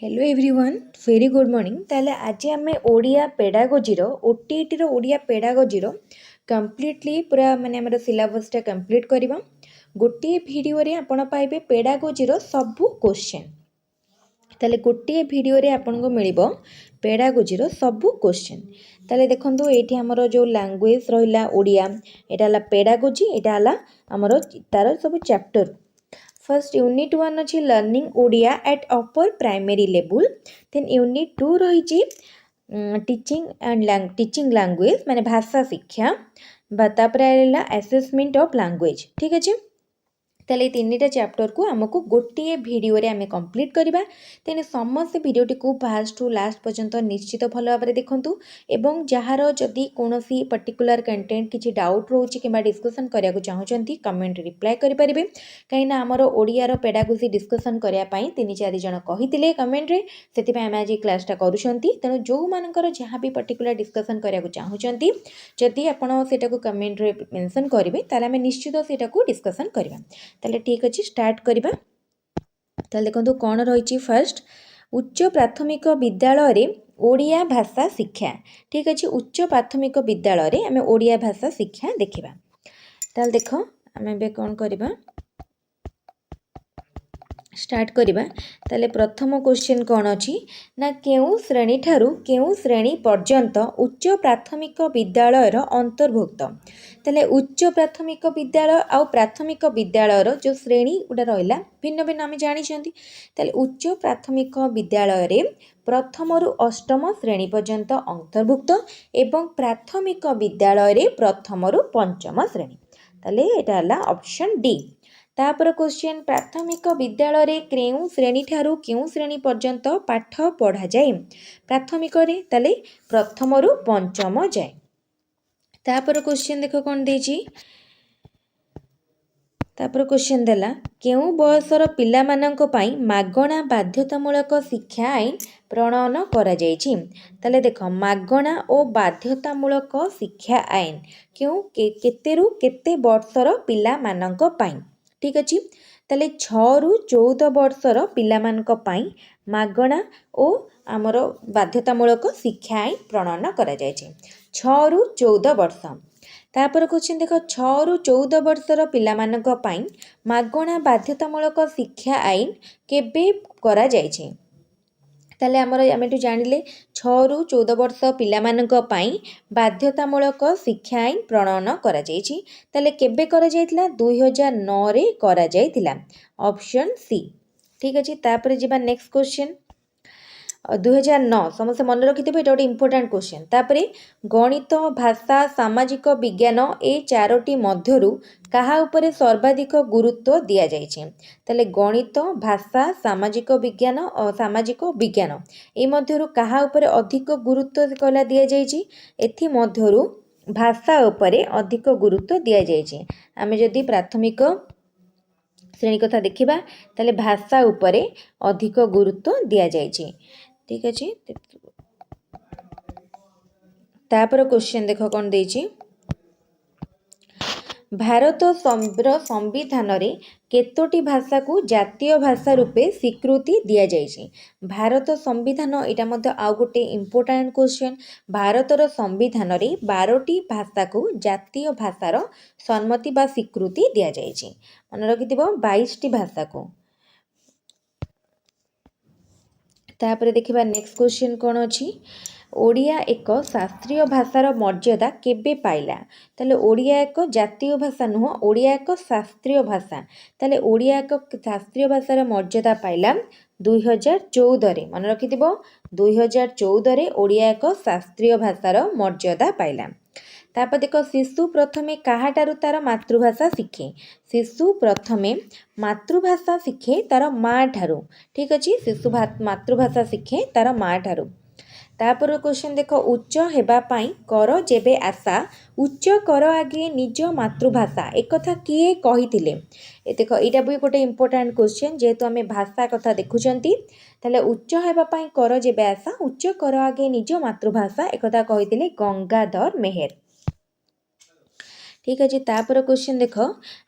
Hello everyone very good morning ताले आज आम Odia pedagogy OTT Odia pedagogy completely पूरा माने हमर सिलेबसटा कंप्लीट करबा गोटे वीडियो रे आपण पाइबे पेडागोजी सबु क्वेश्चन ताले गोटे वीडियो रे आपण को मिलिबो पेडागोजी सबु क्वेश्चन ताले देखंतु एठी हमर जो लैंग्वेज रहिला ओडिया एटा हला पेडागोजी एटा हला हमर तार सब चैप्टर फर्स्ट यूनिट 1 अच्छी learning Odia at upper primary level then unit 2 रही टीचिंग लैंग्वेज माने भाषा शिक्षा तापर असेसमेंट ऑफ लैंग्वेज ठीक अच्छे ताले तीनटा चैप्टर को आमको गोटे वीडियो रे आमे कंप्लीट करबा तेने समस्त वीडियोटी को फास्ट टू लास्ट पर्यंत निश्चित भल भाव देखंतु एवं जहार जदि कोनोसी पर्टिकुलर कंटेंट किछि डाउट रोची किबा डिस्कशन करिया को चाहउचंती कमेंट रिप्लाई करि परिबे काइना हमर ओडिया रो पेडागोजी डिस्कशन करिया पई 3-4 जण कहितिले कमेंट रे सेति पई हम आज क्लासटा करूछंती तेनो जो मानकर जहां भी पर्टिकुलर डिस्कशन करिया को चाहउचंती जदि आपण सेटा को कमेंट रे मेंशन करिवे ताले हम निश्चित सेटा को डिस्कशन करबा ताले ठीक अच्छे स्टार्ट करबा ताले देखंतु कोन रहिछि फर्स्ट उच्च प्राथमिक विद्यालय रे ओडिया भाषा शिक्षा ठीक अच्छे उच्च प्राथमिक विद्यालय रे आमे ओडिया भाषा शिक्षा देखिबा ताले देखो आमे बे कोन करबा स्टार्ट करबा ताले प्रथम क्वेश्चन कोन अछि ना केउ श्रेणी ठारू केउ श्रेणी पर्यंत उच्च प्राथमिक विद्यालय रो अंतर्भुक्त ताले उच्च प्राथमिक विद्यालय आ प्राथमिक विद्यालय रो जो श्रेणी उडा रहिला भिन्न भिन्न आमे जानि छंती ताले उच्च प्राथमिक विद्यालय रे प्रथम रु अष्टम श्रेणी पर्यंत अंतर्भुक्त एवं प्राथमिक विद्यालय रे प्रथम रु पंचम श्रेणी ताले एटा हला ऑप्शन डी तापर क्वेश्चन प्राथमिक विद्यालय रे केउ श्रेणी ठारू केउ श्रेणी पर्यंत पाठ पढ़ा जाए प्राथमिक रे ताले प्रथम रु पंचम जाए तापर क्वेश्चन देखो कोन देजी तापर क्वेश्चन देला केउ बयसर पिला माननको पई मागणा बाध्यतामूलक शिक्षा आईन प्रणयन करा जायछि ताले देखो मागणा ओ बाध्यतामूलक शिक्षा आईन केउ केतेरु केते वर्षर पिला माननको पई ठीक अच्छे ताले 6 रु 14 वर्षर पिला माननको पई मागणा ओ आमर बाध्यतामूलक शिक्षा आईन प्रणयन करा जायछि 6 रु 14 वर्ष तापर क्वेश्चन देखो 6 रु 14 वर्षर पिला माननको पई मागणा बाध्यतामूलक शिक्षा आईन केबे करा जायछि ताले हमर आमेटु जानिले 6 रु 14 वर्ष पिला माननको पई बाध्यतामूलक शिक्षा आईन प्रणयन करा जायछि ताले केबे करा जायतिला 2009 रे करा जायतिला ऑप्शन सी ठीक अछि तापर जिबा नेक्स्ट क्वेश्चन 2009 समस्त मन रखिथिबे एटा गोटे इंपोर्टेंट क्वेश्चन तापरे गणित भाषा सामाजिक विज्ञान ए चारोटी मध्यरु कहा उपरे सर्वाधिक गुरुत्व दिया जायछि ताले गणित भाषा सामाजिक विज्ञान और सामाजिक विज्ञान ए मध्यरु कहा उपरे अधिक गुरुत्व कहला दिया जायछि एथि मध्यरु भाषा उपरे अधिक गुरुत्व दिया जायछि आमे जदि प्राथमिक श्रेणी कथा देखिबा ताले भाषा उपरे अधिक गुरुत्व दिया जायछि ठीक अच्छे तापर क्वेश्चन देखो कौन देछि भारत संविधान रे केतोटी भाषा को जातीय भाषा रूपे स्वीकृति दिया जायछि भारत संविधान एटा मध्य आ गोटे इंपोर्टेंट क्वेश्चन भारतर संविधान रे 12टी भाषा को जातीय भाषार सम्मति बा स्वीकृति दिया जायछि मन रखिथिबो 22टी भाषा को तापर देखिबा नेक्स्ट क्वेश्चन कोन अछि ओडिया एक शास्त्रीय भाषार मर्यादा केबे पाइला ताले ओडिया एक जातीय भाषा नुह ओडिया एक शास्त्रीय भाषा ताले ओडिया एक शास्त्रीय भाषार मर्यादा पाइला 2014 रे मन रखिथिबो 2014 रे ओडिया एक शास्त्रीय भाषार मर्यादा पाइला तापर देखो शिशु प्रथमे काहाटारु तार मातृभाषा शिखे शिशु प्रथमे मातृभाषा शिखे तार माँ ठारू ठीक अछि शिशु मातृभाषा शिखे तार माँ ठारू तापर क्वेश्चन देखो उच्च हेबा पाई कर जेबे आशा उच्च कर आगे निज मातृभाषा एक कथा किए कहिथिले ए देखो एटा भी गोटे इंपोर्टेंट क्वेश्चन जेहेतु आमे भाषा कथा देखुचंती ताले उच्च हेबा पाई कर जेबे आशा उच्च कर आगे निज मातृभाषा एक कथा कहिथिले गंगाधर मेहेर ठीक अच्छे तापर क्वेश्चन देख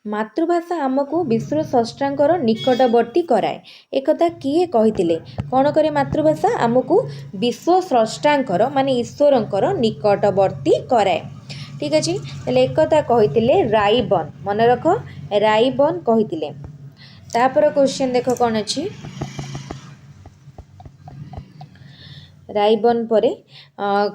मातृभाषा आमको विश्व स्रष्टांकर निकटवर्ती कराए एक किए कही कौन करे मातृभाषा आमको विश्व स्रष्टांकर माने ईश्वरंकर निकटवर्ती कराए ठीक अच्छे तेल एक कही राइबन मन रख राइबन कही तापर क्वेश्चन देख कौन अच्छी राइबन परे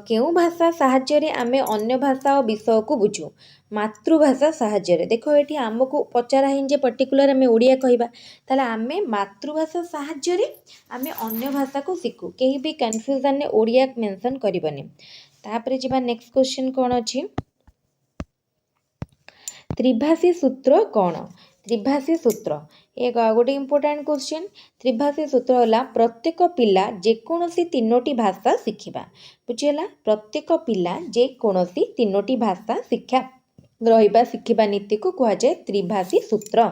केउ भाषा साहाय्य आमे अन्य भाषा और विषय को बुझू मातृभाषा साहाय्य देख ये आमको पचरा जे पर्टिकुलर आम ओडिया कहवा ताले आमे मातृभाषा साहाय्य आमे अन्य भाषा को शिखू कहीं भी कन्फ्यूजन ने ओडिया मेंशन करबनी तापर जी नेक्स्ट क्वेश्चन कौन अच्छी त्रिभाषी सूत्र कौन त्रिभाषी सूत्र एक गोटे इम्पोर्टाट क्वेश्चन त्रिभाषी सूत्र है प्रत्येक पिला जेकोसी तीनोटी भाषा शिखा बुझीगला प्रत्येक पिला जेकोसी तीनोटी भाषा शिक्षा रहिबा शिखिबा नीति को कह जाए त्रिभाषी सूत्र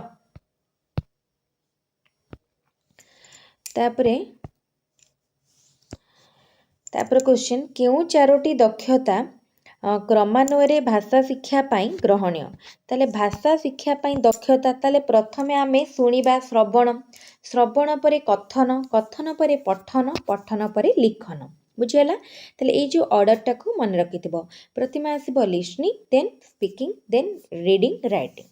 तापरे क्वेश्चन केउ चारोटी दक्षता क्रमान्वये भाषा शिक्षा पाई ग्रहणीय ताले भाषा शिक्षा पाई दक्षता ताले प्रथमे आमे शुणिबा श्रवण श्रवण परे कथन कथन परे पठन पठन परे लिखन बुझीगला ताले ये जो ऑर्डर को मन रखि प्रथमे आसीबो listening then speaking then reading writing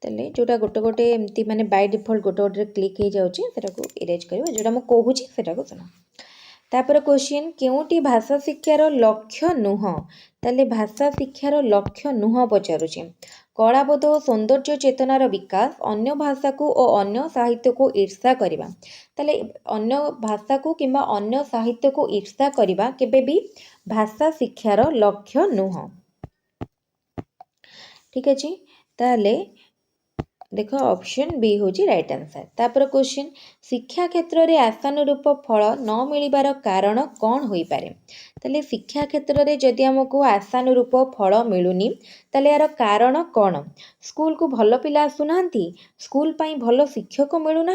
ताले जोटा गोटे गोटे एमती माने बाय डिफॉल्ट गोटे गोटे क्लिक हो जाउची सेटा को इरेज करबो जोटा म कहूची सेटा को सुनो तापर क्वेश्चन केउटी भाषा शिक्षार लक्ष्य नुह ताले भाषा शिक्षार लक्ष्य नुह पचारुची कलाबोध और सौंदर्य चेतनार विकास अन्य भाषा को और अन्य साहित्य को ईर्षा करबा ताले अन्य भाषा को किंबा अन्य साहित्य को ईर्षा करबा केबे भी भाषा शिक्षार लक्ष्य नुह ठीक अछि ताले देख ऑप्शन बी हूँ राइट आंसर तापर क्वेश्चन शिक्षा क्षेत्र में आशानुरूप फल न मिलबार कारण कौन हो पारे ताले शिक्षा क्षेत्र में जदि आमको आशानुरूप फल मिलूनी ताले यार कारण कौन स्कूल को भल पिला आसुना स्कूल पाई भल शिक्षक मिलूना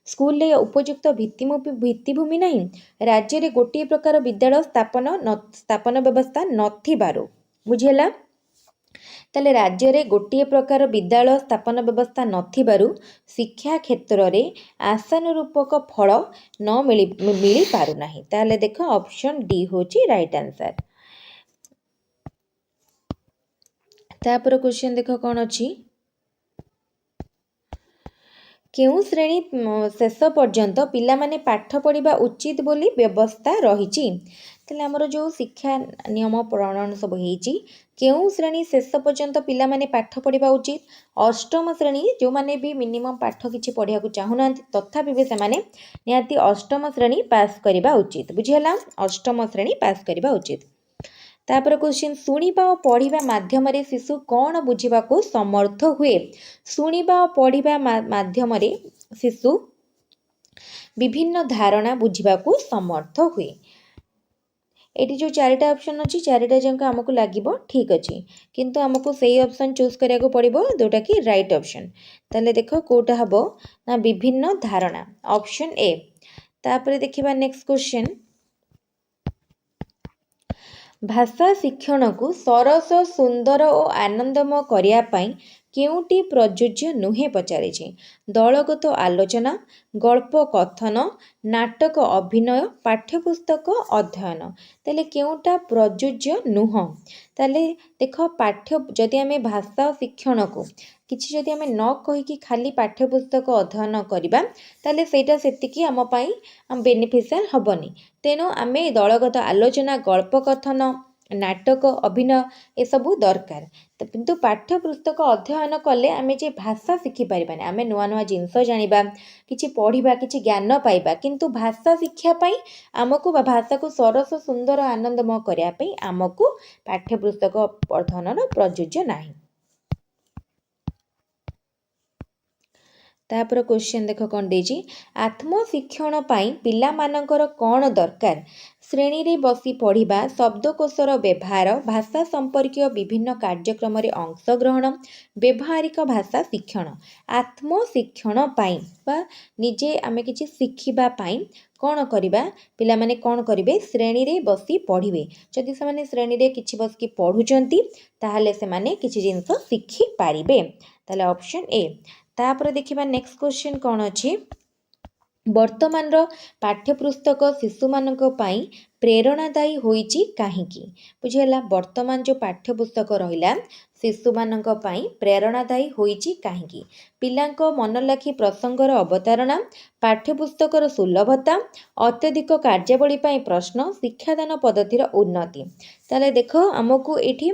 स्कूल रे उपयुक्त भित्तिभूमि नहीं राज्य में गोटे प्रकार विद्यालय स्थापन व्यवस्था नथिबारु बुझीगला ताले राज्य रे गोटे प्रकार विद्यालय स्थापन व्यवस्था नथिबारु शिक्षा क्षेत्र में आशानुरूपक फल न मिली पारु नाही ताले देख ऑप्शन डी होची राइट आंसर तापर क्वेश्चन देख कौन अच्छी केउ श्रेणी शेष पर्यंत पिला माने पाठ पढ़ा उचित बोली व्यवस्था रही ताले हमर जो शिक्षा नियम प्रणयन सब होईची केउ श्रेणी शेष पर्यंत पिला माने पाठ पढ़ा उचित अष्टम श्रेणी जो माने भी मिनिमम पाठ किछि पढ़िया को चाहुना तथापि भी से माने निहाती अष्टम श्रेणी पास करबा उचित बुझिहला अष्टम श्रेणी पास करबा उचित तापर क्वेश्चन शुणिबा और पढ़िबा माध्यम रे शिशु कौन बुझिबा को समर्थ हुए शुणिबा और पढ़िबा माध्यम रे शिशु विभिन्न धारणा बुझिबा को समर्थ हुए एटी जो चारिटा ऑप्शन अच्छी चारिटा जंक आमको लगे ठीक अच्छे किंतु आमको सही ऑप्शन चूज करिया को पड़िबो जोटा कि राइट ऑप्शन ताले देखो कोटा हबो ना विभिन्न धारणा ऑप्शन ए तापर देखिबा नेक्स्ट क्वेश्चन भाषा शिक्षण को सरस सुंदर और आनंदमय करिया पई केउटी प्रयोज्य नुहे पचारिछे दलगत आलोचना गल्प कथन नाटक अभिनय पाठ्यपुस्तक अध्ययन ताले केउटा प्रयोज्य नुह ताले देख पाठ्य जदि आमे भाषा शिक्षण को किछि जदि आमे न कहिकी खाली पाठ्यपुस्तक अध्ययन करिबा ताले सेटा सेतिकी आम पई बेनिफिशियल हबनी तेनो आमे दलगत आलोचना गल्प कथन नाटक अभिनय ए सबू दरकार किंतु पाठ्यपुस्तक अध्ययन कले आमे जे भाषा शिखि पारिबानी आमे नुआ नुआ जिनस जानिबा किछि पढ़िबा किछि ज्ञान पाइबा किंतु भाषा शिक्षा पई आमको भाषा को सरस सुंदर आनंदमय करिया पई आमको पाठ्यपुस्तक अध्ययन प्रयोज्य नाही तापर क्वेश्चन देख कौन देजी आत्मशिक्षण पाई पिलामानंकर कौन दरकार श्रेणी रे बसी पढ़िबा शब्दकोशर व्यवहार भाषा संपर्कीय विभिन्न कार्यक्रम रे अंशग्रहण व्यवहारिक भाषा शिक्षण आत्मशिक्षण पाई बा निजे आमे किछि शिखिबा पाई कौन करिबा पिला माने कौन करिवे श्रेणी रे बसी पढ़िबे जदि से माने श्रेणी रे किछि बसकी पढ़ुचंती ताहाले से माने किछि जिंस शिखि पारिबे ताले ऑप्शन ए तापर देखिबा नेक्स्ट क्वेश्चन कौन अछि वर्तमान पाठ्यपुस्तक शिशु मानक पाई प्रेरणादायी होईची काहीकी बुझेला वर्तमान जो पाठ्यपुस्तक रहिला शिशु मानक पाई प्रेरणादायी होईची काहीकी पिलांक मनलाखी प्रसंगर अवतारणा पाठ्यपुस्तकर सुलभता अत्यधिक कार्यावली पाई प्रश्न शिक्षादान पद्धतिर उन्नति ताले देख आमको एठी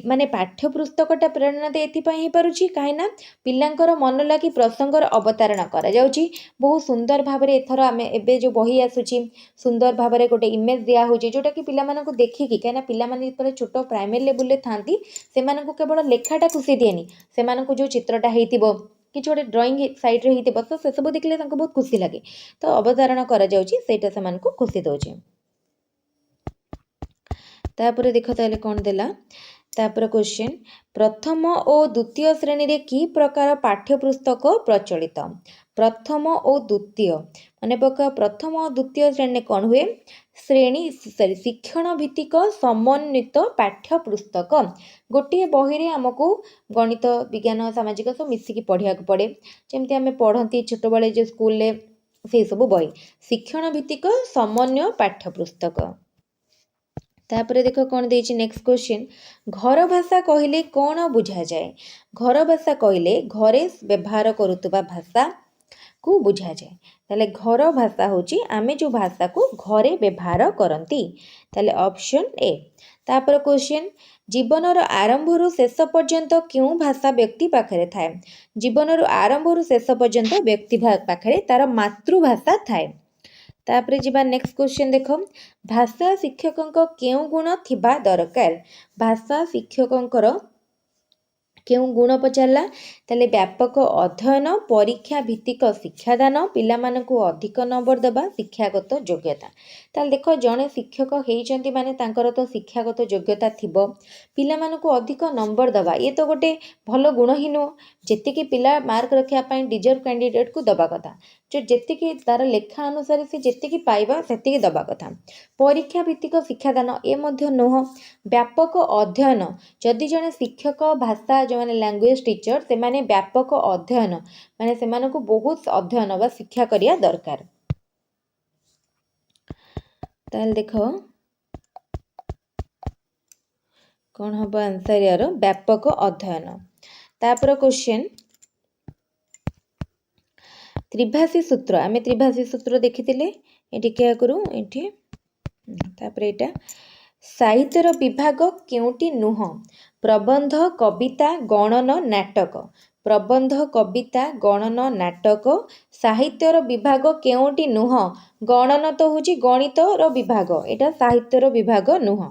माने पाठ्यपुस्तकटा प्रेरणादायी एथिपाई हे पारुची काहेना पिलांकर मनलाखी प्रसंगर अवतारणा करा जाउची बहुत सुंदर भाबरे एथर आमे एबे जो बही आसुची सुंदर भाबरे गोटे इमेज दिया होची जोटा कि पिला मानकु देखिकी काहेना पिला माने जेतरे छोटो प्राइमरी लेवल ले थांती से मानकु केवल लेखाटा खुशी दिएनी से मानकु जो चित्रटा हेतिबो कि गोटे ड्राइंग साइड रे हेतिबो तो से सब देखले तांको बहुत खुशी लागे तो अवधारणा करा जाउची सेटा से मानकु खुशी दोची तापर देखो ताले कोन देला तापर क्वेश्चन प्रथम और द्वितीय श्रेणी रे की प्रकार पाठ्यपुस्तक प्रचलित प्रथम और द्वितीय माने पका प्रथम और द्वितीय श्रेणी कौन हुए श्रेणी शिक्षण भित्तिक समन्वित पाठ्यपुस्तक गोटे बही रे आमको गणित विज्ञान सामाजिक सब मिसिकी पढ़िया पड़े जमती आम पढ़ती छोट बेले जो स्कूल से सब बही शिक्षण भित्तिक समन्वय पाठ्यपुस्तक तापर देख कौन देछि नेक्स्ट क्वेश्चन घर भाषा कहले कौन बुझा जाए घर भाषा कहले घरे व्यवहार करुतबा भाषा को बुझा जाए ताले घर भाषा होची आमे जो भाषा को घरे व्यवहार करंती ताले ऑप्शन ए तापर क्वेश्चन जीवनर आरंभरू शेष पर्यंत क्यों भाषा व्यक्ति पाखरे थाए जीवनर आरंभरू शेष पर्यंत व्यक्ति पाखरे तार मातृभाषा थाए तापरे जीवा नेक्स्ट क्वेश्चन देख भाषा शिक्षकंक केउ गुण थिबा दरकार भाषा शिक्षकंकर केउ गुण पचारला ताले व्यापक अध्ययन परीक्षा भित्तिक शिक्षादान पिला मानकु अधिक नंबर देबा शिक्षागत योग्यता ताले देख जणे शिक्षक हेइचंती माने तांकर तो शिक्षागत योग्यता थिबो पिला मानकु अधिक नंबर देबा ये तो गोटे भलो गुण ही नो जेतिकी पिला मार्क रखिया पई डिजर्व कैंडिडेट को दबा कथा जो जेतिकी तार लेखा अनुसार से जेतिकी पाइबा सेतिकी दबा कथा परीक्षा भित्तिक शिक्षादान ए मध्य नोह व्यापक अध्ययन जदि जणे शिक्षक भाषा जो माने लैंग्वेज टीचर से माने व्यापक अध्ययन माने से माने को बहुत अध्ययन बा शिक्षा करिया दरकार ताल देखो कौन हम आंसर यार व्यापक अध्ययन तापर क्वेश्चन त्रिभाषी सूत्र आमे त्रिभाषी सूत्र देखिथिले एठी क्या करू एठी तापर एटा साहित्यर विभाग केउटी नुह प्रबंध कविता गणन नाटक प्रबंध कविता गणन नाटक साहित्यर विभाग केउटी नुह गणन तो होची गणित रो विभाग एटा साहित्यर विभाग नुह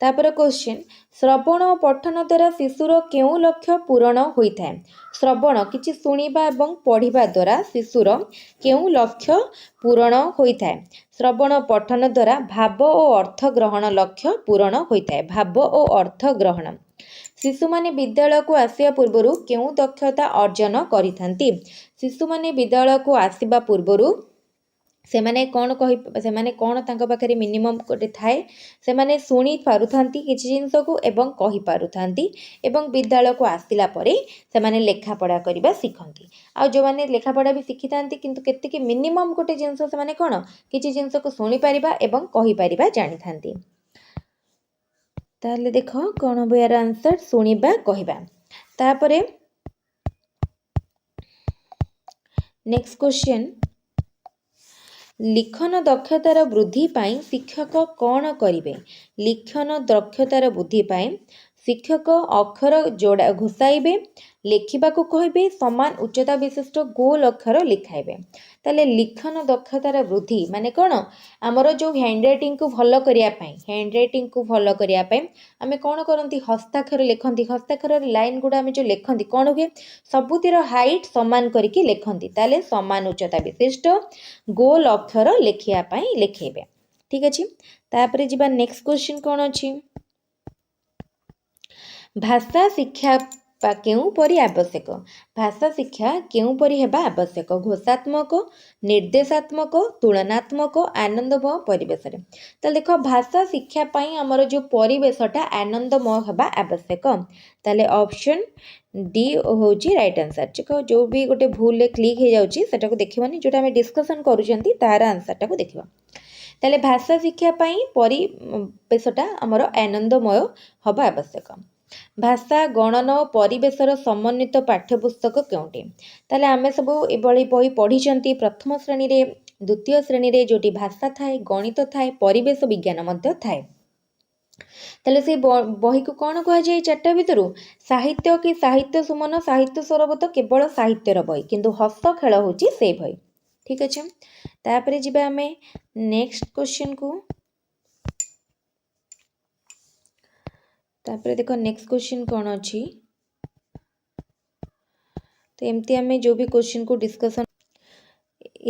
तापर क्वेश्चन श्रवण और पठन द्वारा शिशुर केउ लक्ष्य पूरण होता है श्रवण किछि सुनिबा एवं पढ़िबा द्वारा शिशुर केउ लक्ष्य पूरण होता है श्रवण पठन द्वारा भाव और अर्थ ग्रहण लक्ष्य पूरण होता है भाव और अर्थ ग्रहण शिशु माने विद्यालय को आसिया पूर्वरु केउ दक्षता अर्जन करिथांती शिशु माने विद्यालय को आसीबा पूर्वरु से माने कौन कहि से माने कौन तांका पाखरे मिनिमम गोटे थाए से माने सुनी पारुथांती किछि जिंस को एवं कहि पारुथांती एवं विद्यालय को आसिला परे से माने लेखा पढ़ा करबा सिखंती आ जो माने लेखा पढ़ा भी सिखिथांती किंतु केते कि मिनिमम गोटे जिंस से माने कोन किछि जिंस को सुनी परिबा एवं कहि परिबा जानिथांती ताले देखो कोन हो यार आंसर सुनिबा कहिबा तापरे नेक्स्ट क्वेश्चन लिखन दक्षतार वृद्धि पाई शिक्षक कौन करिवे लिखन दक्षतार वृद्धि पाई ଶିକ୍ଷକ ଅକ୍ଷର ଯୋଡ଼ା ଘୋଷାଇବେ, ଲେଖିବାକୁ କହିବେ, ସମାନ ଉଚ୍ଚତା ବିଶିଷ୍ଟ ଗୋଲ ଅକ୍ଷର ଲେଖାଇବେ। ତାହେଲେ ଲିଖନ ଦକ୍ଷତାର ବୃଦ୍ଧି ମାନେ କ'ଣ? ଆମର ଯେଉଁ ହ୍ୟାଣ୍ଡରାଇଟିଂକୁ ଭଲ କରିବା ପାଇଁ ଆମେ କ'ଣ କରନ୍ତି? ହସ୍ତାକ୍ଷର ଲେଖନ୍ତି। ହସ୍ତାକ୍ଷରରେ ଲାଇନ୍ ଗୁଡ଼ା ଆମେ ଯେଉଁ ଲେଖନ୍ତି କ'ଣ ହୁଏ? ସବୁଥିର ହାଇଟ୍ ସମାନ କରିକି ଲେଖନ୍ତି। ତାହେଲେ ସମାନ ଉଚ୍ଚତା ବିଶିଷ୍ଟ ଗୋଲ ଅକ୍ଷର ଲେଖିବା ପାଇଁ ଲେଖେଇବେ। ଠିକ୍ ଅଛି। ତାପରେ ଯିବା ନେକ୍ସଟ କ୍ୱେଶ୍ଚିନ୍ କ'ଣ ଅଛି? ଭାଷା ଶିକ୍ଷା କେଉଁପରି ଆବଶ୍ୟକ? ଭାଷା ଶିକ୍ଷା କେଉଁପରି ହେବା ଆବଶ୍ୟକ? ଘୋଷାତ୍ମକ, ନିର୍ଦ୍ଦେଶାତ୍ମକ, ତୁଳନାତ୍ମକ, ଆନନ୍ଦମୟ ପରିବେଶରେ। ତାହେଲେ ଦେଖ ଭାଷା ଶିକ୍ଷା ପାଇଁ ଆମର ଯେଉଁ ପରିବେଶଟା ଆନନ୍ଦମୟ ହେବା ଆବଶ୍ୟକ। ତାହେଲେ ଅପସନ୍ ଡି ହେଉଛି ରାଇଟ୍ ଆନ୍ସର୍। ଦେଖ ଯେଉଁ ବି ଗୋଟେ ଭୁଲରେ କ୍ଲିକ୍ ହେଇଯାଉଛି ସେଟାକୁ ଦେଖିବନି, ଯେଉଁଟା ଆମେ ଡିସ୍କସନ୍ କରୁଛନ୍ତି ତାର ଆନ୍ସର୍ଟାକୁ ଦେଖିବ। ତାହେଲେ ଭାଷା ଶିକ୍ଷା ପାଇଁ ପରିବେଶଟା ଆମର ଆନନ୍ଦମୟ ହେବା ଆବଶ୍ୟକ। ଭାଷା ଗଣନ ଓ ପରିବେଶର ସମନ୍ୱିତ ପାଠ୍ୟପୁସ୍ତକ କେଉଁଠି? ତାହେଲେ ଆମେ ସବୁ ଏଭଳି ବହି ପଢ଼ିଛନ୍ତି ପ୍ରଥମ ଶ୍ରେଣୀରେ, ଦ୍ୱିତୀୟ ଶ୍ରେଣୀରେ, ଯେଉଁଠି ଭାଷା ଥାଏ, ଗଣିତ ଥାଏ, ପରିବେଶ ବିଜ୍ଞାନ ମଧ୍ୟ ଥାଏ। ତାହେଲେ ସେଇ ବହିକୁ କ'ଣ କୁହାଯାଏ? ଚାରିଟା ଭିତରୁ ସାହିତ୍ୟ କି ସାହିତ୍ୟ ସୁମନ, ସାହିତ୍ୟ ସୌରଭ ତ କେବଳ ସାହିତ୍ୟର ବହି, କିନ୍ତୁ ହସ ଖେଳ ହେଉଛି ସେଇ ବହି। ଠିକ୍ ଅଛି। ତାପରେ ଯିବା ଆମେ ନେକ୍ସଟ କ୍ୱେଶ୍ଚିନ୍କୁ। ତାପରେ ଦେଖ ନେକ୍ସଟ କ୍ୱେଶ୍ଚିନ୍ କ'ଣ ଅଛି? ତ ଏମିତି ଆମେ ଯେଉଁ ବି କ୍ୱେଶ୍ଚିନ୍କୁ ଡିସ୍କସନ୍,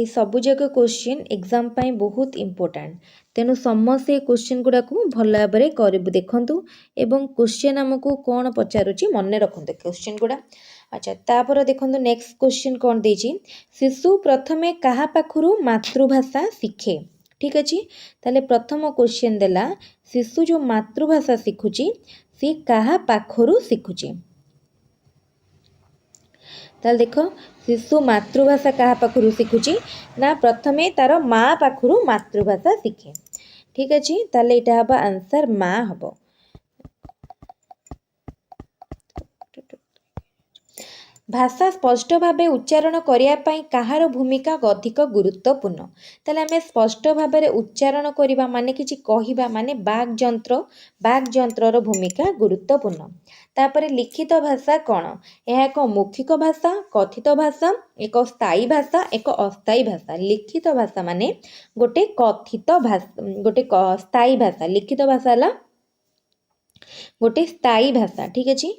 ଏ ସବୁଯାକ କ୍ୱେଶ୍ଚିନ୍ ଏକ୍ଜାମ୍ ପାଇଁ ବହୁତ ଇମ୍ପୋର୍ଟାଣ୍ଟ। ତେଣୁ ସମସ୍ତେ ଏ କ୍ୱେଶ୍ଚିନ୍ ଗୁଡ଼ାକୁ ଭଲ ଭାବରେ ଦେଖନ୍ତୁ ଏବଂ କ୍ୱେଶ୍ଚିନ୍ ଆମକୁ କ'ଣ ପଚାରୁଛି ମନେ ରଖନ୍ତୁ କ୍ୱେଶ୍ଚିନ୍ ଗୁଡ଼ା। ଆଚ୍ଛା, ତାପରେ ଦେଖନ୍ତୁ ନେକ୍ସଟ କ୍ୱେଶ୍ଚିନ୍ କ'ଣ ଦେଇଛି? ଶିଶୁ ପ୍ରଥମେ କାହା ପାଖରୁ ମାତୃଭାଷା ଶିଖେ? ଠିକ୍ ଅଛି। ତାହେଲେ ପ୍ରଥମ କ୍ୱେଶ୍ଚିନ୍ ଦେଲା ଶିଶୁ ଯେଉଁ ମାତୃଭାଷା ଶିଖୁଛି ସେ କାହା ପାଖରୁ ଶିଖୁଛି? ତାହେଲେ ଦେଖ ଶିଶୁ ମାତୃଭାଷା କାହା ପାଖରୁ ଶିଖୁଛି? ନା ପ୍ରଥମେ ତାର ମା ପାଖରୁ ମାତୃଭାଷା ଶିଖେ। ଠିକ୍ ଅଛି। ତାହେଲେ ଏଇଟା ହେବ ଆନ୍ସର୍, ମା ହେବ। ଭାଷା ସ୍ପଷ୍ଟ ଭାବେ ଉଚ୍ଚାରଣ କରିବା ପାଇଁ କାହାର ଭୂମିକା ଅଧିକ ଗୁରୁତ୍ୱପୂର୍ଣ୍ଣ? ତାହେଲେ ଆମେ ସ୍ପଷ୍ଟ ଭାବରେ ଉଚ୍ଚାରଣ କରିବା ମାନେ କିଛି କହିବା ମାନେ ବାକ୍ଯନ୍ତ୍ରର ଭୂମିକା ଗୁରୁତ୍ୱପୂର୍ଣ୍ଣ। ତାପରେ ଲିଖିତ ଭାଷା କ'ଣ? ଏହା ଏକ ମୌଖିକ ଭାଷା, କଥିତ ଭାଷା, ଏକ ସ୍ଥାୟୀ ଭାଷା, ଏକ ଅସ୍ଥାୟୀ ଭାଷା। ଲିଖିତ ଭାଷା ମାନେ ଗୋଟେ ସ୍ଥାୟୀ ଭାଷା। ଲିଖିତ ଭାଷା ହେଲା ଗୋଟେ ସ୍ଥାୟୀ ଭାଷା। ଠିକ୍ ଅଛି,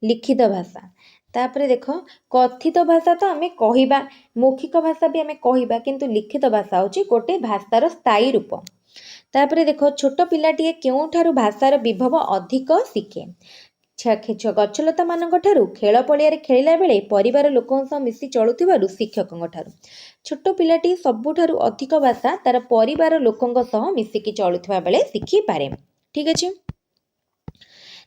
ଲିଖିତ ଭାଷା। ତାପରେ ଦେଖ କଥିତ ଭାଷା ତ ଆମେ କହିବା, ମୌଖିକ ଭାଷା ବି ଆମେ କହିବା, କିନ୍ତୁ ଲିଖିତ ଭାଷା ହେଉଛି ଗୋଟେ ଭାଷାର ସ୍ଥାୟୀ ରୂପ। ତାପରେ ଦେଖ ଛୋଟ ପିଲାଟିଏ କେଉଁଠାରୁ ଭାଷାର ବିଭବ ଅଧିକ ଶିଖେ? ଗଛଲତା ମାନଙ୍କ ଠାରୁ, ଖେଳ ପଡ଼ିଆରେ ଖେଳିଲା ବେଳେ, ପରିବାର ଲୋକଙ୍କ ସହ ମିଶି ଚଳୁଥିବାରୁ, ଶିକ୍ଷକଙ୍କ ଠାରୁ। ଛୋଟ ପିଲାଟି ସବୁଠାରୁ ଅଧିକ ଭାଷା ତାର ପରିବାର ଲୋକଙ୍କ ସହ ମିଶିକି ଚଳୁଥିବା ବେଳେ ଶିଖିପାରେ। ଠିକ୍ ଅଛି।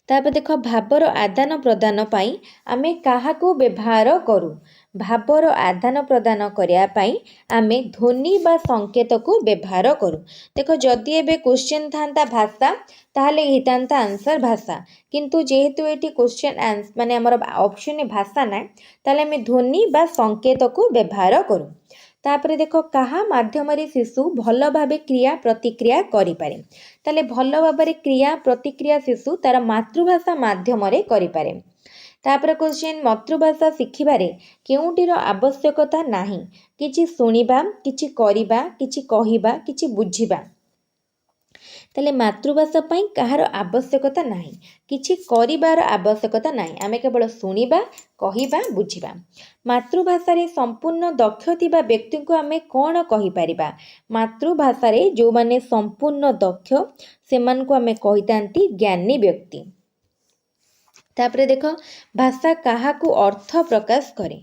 ତାପରେ ଦେଖ ଭାବର ଆଦାନ ପ୍ରଦାନ ପାଇଁ ଆମେ କାହାକୁ ବ୍ୟବହାର କରୁ? ଭାବର ଆଦାନ ପ୍ରଦାନ କରିବା ପାଇଁ ଆମେ ଧ୍ୱନି ବା ସଂକେତକୁ ବ୍ୟବହାର କରୁ। ଦେଖ ଯଦି ଏବେ କ୍ୱେଶ୍ଚିନ୍ ଥାନ୍ତା ଭାଷା ତାହେଲେ ହେଇଥାନ୍ତା ଆନ୍ସର୍ ଭାଷା, କିନ୍ତୁ ଯେହେତୁ ଏଠି କ୍ୱେଶ୍ଚିନ୍ ମାନେ ଆମର ଅପସନ୍ରେ ଭାଷା ନାହିଁ, ତାହେଲେ ଆମେ ଧ୍ୱନି ବା ସଂକେତକୁ ବ୍ୟବହାର କରୁ। ତାପରେ ଦେଖ କାହା ମାଧ୍ୟମରେ ଶିଶୁ ଭଲ ଭାବେ କ୍ରିୟା ପ୍ରତିକ୍ରିୟା କରିପାରେ? ତାହେଲେ ଭଲ ଭାବରେ କ୍ରିୟା ପ୍ରତିକ୍ରିୟା ଶିଶୁ ତାର ମାତୃଭାଷା ମାଧ୍ୟମରେ କରିପାରେ। ତାପରେ କ୍ୱେଶ୍ଚିନ୍ ମାତୃଭାଷା ଶିଖିବାରେ କେଉଁଟିର ଆବଶ୍ୟକତା ନାହିଁ? କିଛି ଶୁଣିବା, କିଛି କରିବା, କିଛି କହିବା, କିଛି ବୁଝିବା। ତାହେଲେ ମାତୃଭାଷା ପାଇଁ କାହାର ଆବଶ୍ୟକତା ନାହିଁ? କିଛି କରିବାର ଆବଶ୍ୟକତା ନାହିଁ। ଆମେ କେବଳ ଶୁଣିବା, କହିବା, ବୁଝିବା। ମାତୃଭାଷାରେ ସମ୍ପୂର୍ଣ୍ଣ ଦକ୍ଷ ଥିବା ବ୍ୟକ୍ତିଙ୍କୁ ଆମେ କ'ଣ କହିପାରିବା? ମାତୃଭାଷାରେ ଯେଉଁମାନେ ସମ୍ପୂର୍ଣ୍ଣ ଦକ୍ଷ ସେମାନଙ୍କୁ ଆମେ କହିଥାନ୍ତି ଜ୍ଞାନୀ ବ୍ୟକ୍ତି। ତାପରେ ଦେଖ ଭାଷା କାହାକୁ ଅର୍ଥ ପ୍ରକାଶ କରେ?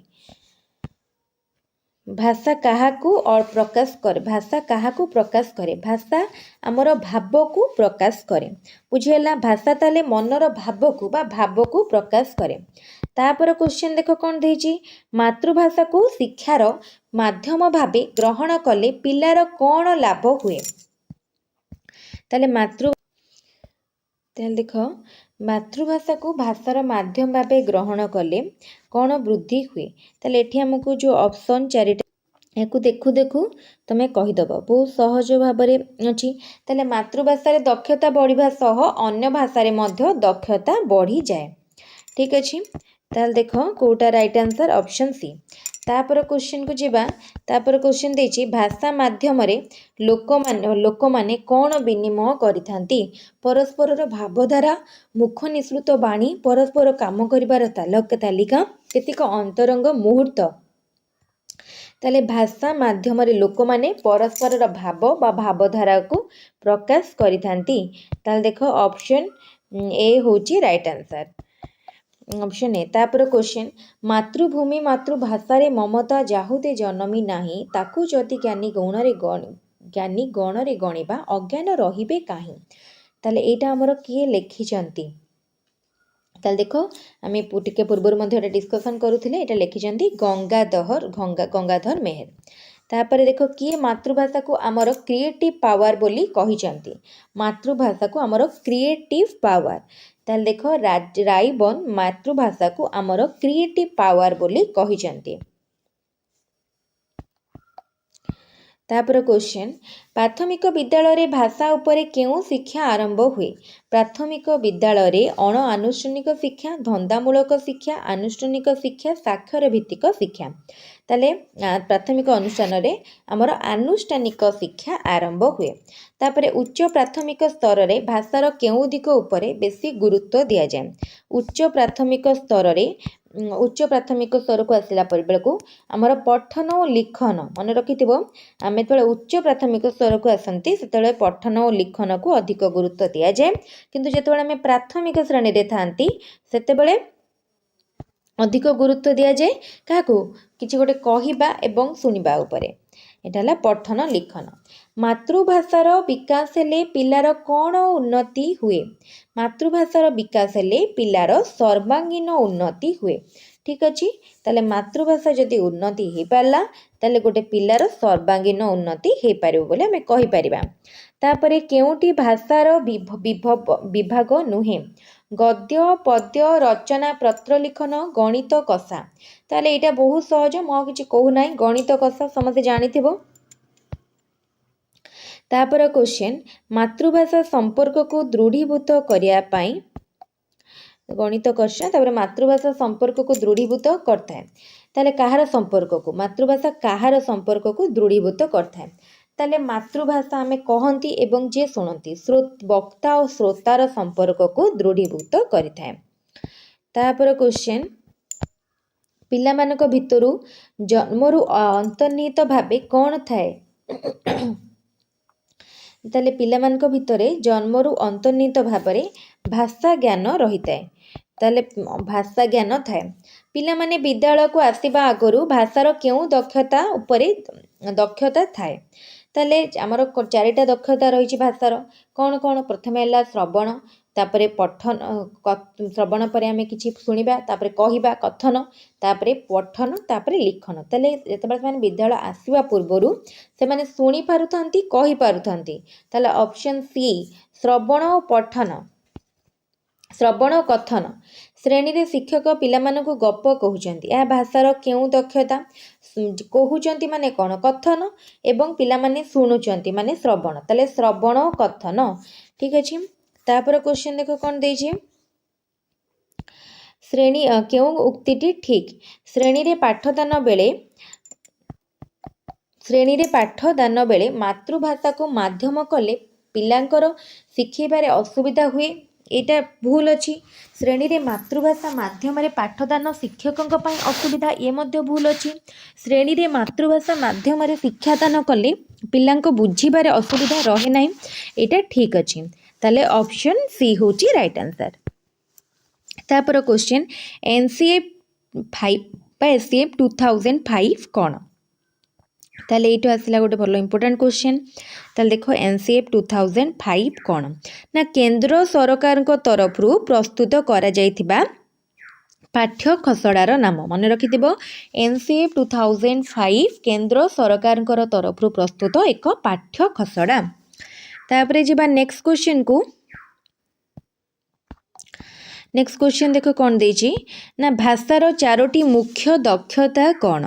ଭାଷା କାହାକୁ ପ୍ରକାଶ କରେ? ଭାଷା କାହାକୁ ପ୍ରକାଶ କରେ? ଭାଷା ଆମର ଭାବକୁ ପ୍ରକାଶ କରେ। ବୁଝିହେଲା? ଭାଷା ତାହେଲେ ମନର ଭାବକୁ ବା ଭାବକୁ ପ୍ରକାଶ କରେ। ତାପରେ କ୍ୱେଶ୍ଚିନ୍ ଦେଖ କ'ଣ ଦେଇଛି? ମାତୃଭାଷାକୁ ଶିକ୍ଷାର ମାଧ୍ୟମ ଭାବେ ଗ୍ରହଣ କଲେ ପିଲାର କ'ଣ ଲାଭ ହୁଏ? ତାହେଲେ ଦେଖ ମାତୃଭାଷାକୁ ଭାଷାର ମାଧ୍ୟମ ଭାବେ ଗ୍ରହଣ କଲେ କ'ଣ ବୃଦ୍ଧି ହୁଏ? ତାହେଲେ ଏଠି ଆମକୁ ଯେଉଁ ଅପସନ୍ ଚାରିଟା याकू देखु देखु तुम कहीदेव बहुत सहज भाव अच्छी ताले मातृभाषा दक्षता बढ़िया सह अन्य भाषा मध्य दक्षता बढ़ी जाए ठीक अच्छे ताल देख कोटा राइट आंसर ऑप्शन सी तापर क्वेश्चन को जीवा तापर क्वेश्चन देछि भाषा माध्यम लोक माने कौन विनिमय करिथांती परस्पर भावधारा मुख निसृत बाणी परस्पर काम करिवार तालिका केतिक अंतरंग मुहूर्त ताले भाषा माध्यम लोक माने परस्पर भाव बा भावधारा को प्रकाश करिथांती ताल देख ऑप्शन ए होची राइट आंसर ऑप्शन ए तापर क्वेश्चन मातृभूमि मातृभाषा रे ममता जाहुदे जन्मी नाही ताकू जदि ज्ञानी गणरे गणिबा अज्ञान रहिबे काहे ताले एटा हमर किए लिखिचंती ताले देखो आम टिके पूर्वर मध्य डिस्कसन करूथिले एटा लिखिचंती गंगाधर मेहर तापर देखो किए मातृभाषा को आमर क्रिएटिव पावर बोली कहिचंती मातृभाषा को आमर क्रिएटिव पावर ताले देखो राइबन मातृभाषा को आमर क्रिएटिव पावर बोली कहिचंती तापर क्वेश्चन प्राथमिक विद्यालय रे भाषा उपरे केउ शिक्षा आरंभ हुए प्राथमिक विद्यालय रे अण आनुष्ठानिक शिक्षा धंदामूलक शिक्षा आनुष्ठानिक शिक्षा साक्षर भित्तिक शिक्षा ताले प्राथमिक अनुष्ठान रे आमर आनुष्ठानिक शिक्षा आरंभ हुए तापर उच्च प्राथमिक स्तर रे भाषार केउ दिक उपरे बेसी गुरुत्व दिया जाए उच्च प्राथमिक स्तर रे उच्च प्राथमिक स्तर को आसला बेलू आमर पठन और लिखन मन रखि आम जो उच्च प्राथमिक स्तर को आसती से पठन और लिखन को अधिक गुरुत्व दि जाए किंतु जो आम प्राथमिक श्रेणी में था से अधिक गुरुत्व दि जाए क्या किसी गोटे कहवा एवं शुणा उपरे एटा पठन लिखन मातृभाषार विकास हेले पिलार कौन उन्नति हुए मातृभाषार विकास हेले पिलार सर्वांगीन उन्नति हुए ठीक अच्छे ताले मातृभाषा जदि उन्नति हो पारा ताले गोटे पिलार सर्वांगीन उन्नति हो पार बोले आम कहीपर तापर केउटी भाषार विभाग नुहे गद्य पद्य रचना पत्र लिखन गणित कषा ताले एटा बहुत सहज मो किसी कहूना गणित कषा समझे जानी तापर क्वेश्चन मातृभाषा संपर्क को दृढ़ीभूत करने गणित कषा तापर मातृभाषा संपर्क को दृढ़ीभूत करता है ताले कहार संपर्क को मातृभाषा कहार संपर्क को दृढ़ीभूत करता है ताले मातृभाषा आमे कहती एवं जे शुणती वक्ता और श्रोतार संपर्क को दृढ़ीभूत करिथाए तापर क्वेश्चन पिला मानक भितरु जन्मरु अंतर्निहित भावे कौन थाए ताले पिला मानक भितरे जन्मरु अंतर्निहित भावे भाषा ज्ञान रही थाए ताले भाषा ज्ञान थाए पिला माने विद्यालय को आसीबा आगरु भाषार केउ दक्षता उपरे दक्षता थाए ताले आमर चारिटा दक्षता रही भाषार कौन कौन प्रथम है श्रवण तापरे पठन श्रवण पर आम कि शुणा तापरे कहवा कथन तापरे पठन तापरे लिखन ताले जिते विद्यालय आसवा पूर्वर से माने शुणी पारुथांती कहि पारुथांती ताले ऑप्शन सी श्रवण और पठन श्रवण और कथन श्रेणी रे शिक्षक पिला मानकु गप कहउचंती या भाषार केउ दक्षता कहउचंती माने कौन कथन एवं पिला माने शुणुचंती माने श्रवण ताले श्रवण और कथन ठीक अच्छे तापर क्वेश्चन देखो कौन देछि श्रेणी केउ उक्तिटी ठीक श्रेणी रे पाठदान बेले मातृभाषा को माध्यम कले पिलांकर शिखेबारे असुविधा हुए एटा भूल अच्छी श्रेणी रे मातृभाषा माध्यम रे पाठदान शिक्षकों पाई असुविधा ये मध्य भूल अच्छी श्रेणी रे मातृभाषा माध्यम रे शिक्षादान कले पिलांको बुझीबारे असुविधा रहे नाही एटा ठीक अच्छी ताले ऑप्शन सी होची राइट आंसर तापर क्वेश्चन एनसीएफ 5 बा एससीएफ 2005 कौन ताले ये आसला गोटे भल इंपोर्टेंट क्वेश्चन ताले देखो एनसीएफ 2005 कौन ना केंद्र सरकार तरफ प्रस्तुत करा जाइथिबा पाठ्य खसड़ार नाम मन रखिथिबो एनसीएफ 2005 केंद्र सरकार तरफ प्रस्तुत एक पाठ्य खसड़ा तापरे जिबा नेक्स्ट क्वेश्चन को नेक्स्ट क्वेश्चन देख कौन देछि ना भाषार चारोटी मुख्य दक्षता कौन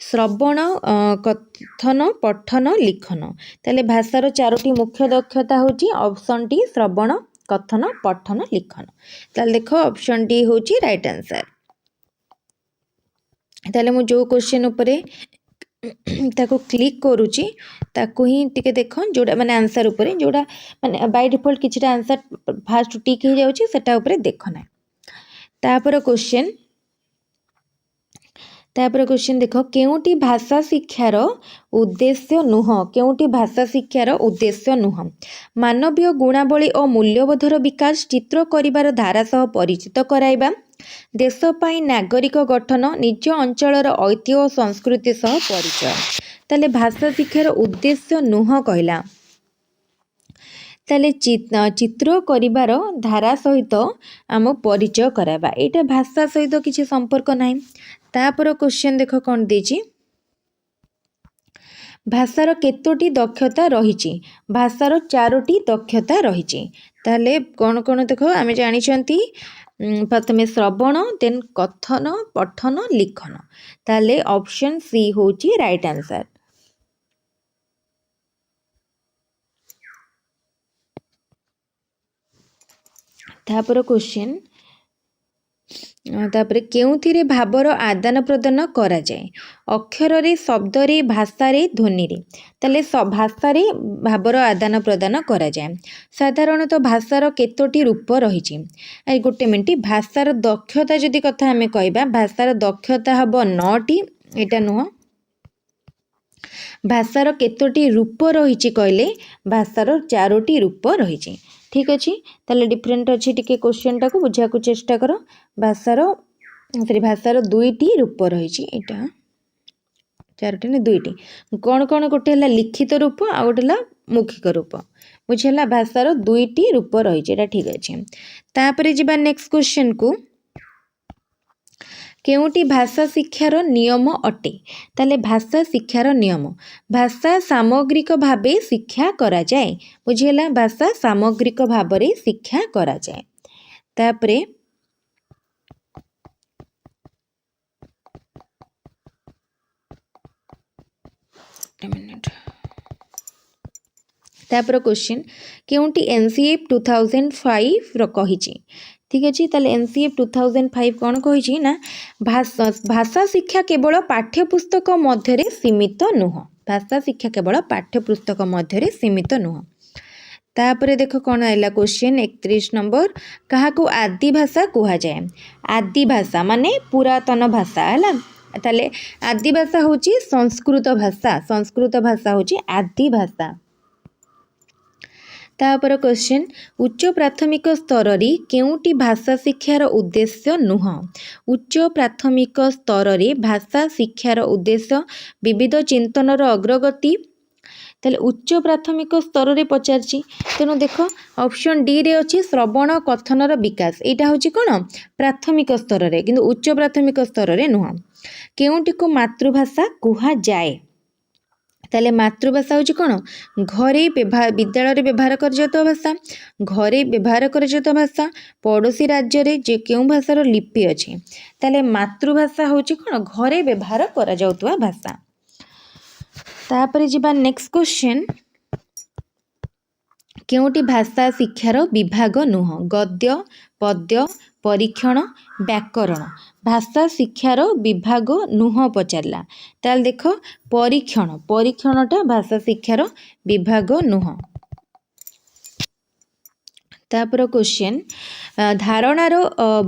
श्रवण कथन पठन लिखन ताले भाषार चारोटी मुख्य दक्षता होची ऑप्शन डी श्रवण कथन पठन लिखन ताले देखो ऑप्शन डी होची राइट आंसर ताले मु जो क्वेश्चन उपरे ताको क्लिक करूची ताको ही टिके देख जोड़ा माने आंसर उपरे जोड़ा माने बाय डिफॉल्ट किछटा आंसर फास्ट टिक हो जाउची सेटा उपरे देखो ना तापर क्वेश्चन देख केउटी भाषा शिक्षार उद्देश्य नुह केउटी भाषा शिक्षार उद्देश्य नुह मानवीय गुणावली और मूल्यबोधर विकास चित्र करिवार धारा सह परिचित कराइबा देश पाई नागरिक गठन निज अंचलर ऐतिह्य और संस्कृति सह परिचय ताले भाषा शिक्षार उद्देश्य नुह कहला ताले चित्र करिवार धारा सहित आम परिचय कराइबा एटा भाषा सहित किसी संपर्क नाही तापर क्वेश्चन देख कौन देछि भाषार केतोटी दक्षता रहिछि भाषार चारोटी दक्षता रहिछि ताले कौन कौन देख आमे जानिछंती प्रथमे श्रवण देन कथन पठन लिखन ताले ऑप्शन सी होची राइट आंसर तापर क्वेश्चन तापर केउथिरे भावर आदान प्रदान करा जाए अक्षर रे शब्द रे भाषा रे ध्वनि रे ताले भाषा रे भावर आदान प्रदान करा जाए साधारणतः भाषार केतोटी रूप रहिछि ए गोटे मिनिट भाषार दक्षता जदि कथा हमें कहबा भाषार दक्षता हबो 9टी एटा नुह भाषार केतोटी रूप रहिछि कहले भाषार चारोटी रूप रहिछि ठीक अच्छे ताले डिफरेंट अच्छी टिके क्वेश्चन टाको बुझा को चेष्टा कर भाषार भाषार दुईटी रूप रही यहाँ चारोटी ने दुईटी कौन कौन गोटे है लिखित रूप आ गोटे है मौखिक रूप बुझेगा भाषार दुईटी रूप रही ठीक अच्छे तापर जी नेक्स्ट क्वेश्चन को केउटी भाषा शिक्षार नियम अटे ताले भाषा शिक्षार नियम भाषा सामग्रिक भावे शिक्षा करा जाए बुझेला भाषा सामग्रिक भावरे शिक्षा करा जाए तापरे तापर क्वेश्चन केउटी एनसीएफ 2005 रो कहिछि ठीक अच्छे ताले एनसीएफ 2005 कौन कही ना भाषा शिक्षा केवल पाठ्यपुस्तक मध्य सीमित नुह भाषा शिक्षा केवल पाठ्यपुस्तक मध्य सीमित नुह तापर देख कौन आइला क्वेश्चन 31 नंबर क्या आदि भाषा कह जाए आदि भाषा माने पुरातन भाषा है ताले आदि भाषा होची संस्कृत भाषा होची आदि भाषा तापर क्वेश्चन उच्च प्राथमिक स्तर रे केउटी भाषा शिक्षार उद्देश्य नुह उच्च प्राथमिक स्तर रे भाषा शिक्षार उद्देश्य विविध चिंतनर अग्रगति ताले उच्च प्राथमिक स्तर रे पचारछि तेणु देख ऑप्शन डी रे अछि श्रवण कथनर विकास एटा होछि कोन प्राथमिक स्तर रे किंतु उच्च प्राथमिक स्तर रे नुह केउटी को मातृभाषा कुहा जाए ताले मातृभाषा होची कौन घरे विद्यालय व्यवहार कर भाषा घरे व्यवहार कर भाषा पड़ोशी राज्य रे जे केउ भाषार लिपि अच्छे ताले मातृभाषा होची कौन घरे व्यवहार कर भाषा तापर जिबा नेक्स्ट क्वेश्चन केउटी भाषा शिक्षार विभाग नुह गद्य पद्य परीक्षण व्याकरण भाषा शिक्षार विभाग नुह पचारला ताल देख परीक्षणटा भाषा शिक्षार विभाग नुह तापर क्वेश्चन धारणार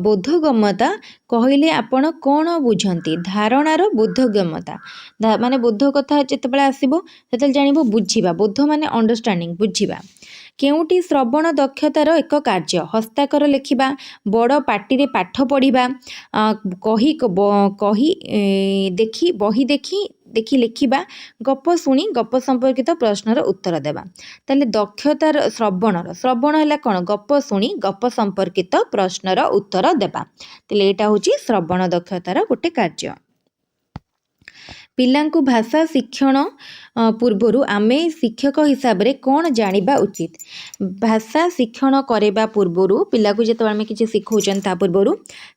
बोधगम्यता कहले आपण कौन बुझंती धारणार बोधगम्यता माने बोध कथा जितेबाला आसीबो सेतेल जानिबो बुझिबा बोध माने अंडरस्टैंडिंग बुझिबा केउटी श्रवण दक्षतार एक कार्य हस्ताक्षर लिखिबा बड़ पार्टी पाठ पढ़िबा कही देखी बही देखी लिखिबा गप शुणी गप संपर्कित प्रश्नर उत्तर देबा ताले दक्षतार श्रवण है कौन गप शुणी गप संपर्कित प्रश्नर उत्तर देबा ताले एटा होची श्रवण दक्षतार गोटे कार्य ପିଲାଙ୍କୁ ଭାଷା ଶିକ୍ଷଣ ପୂର୍ବରୁ ଆମେ ଶିକ୍ଷକ ହିସାବରେ କ'ଣ ଜାଣିବା ଉଚିତ? ଭାଷା ଶିକ୍ଷଣ କରିବା ପୂର୍ବରୁ ପିଲାକୁ ଯେତେବେଳେ ଆମେ କିଛି ଶିଖାଉଛନ୍ତି ତା ପୂର୍ବରୁ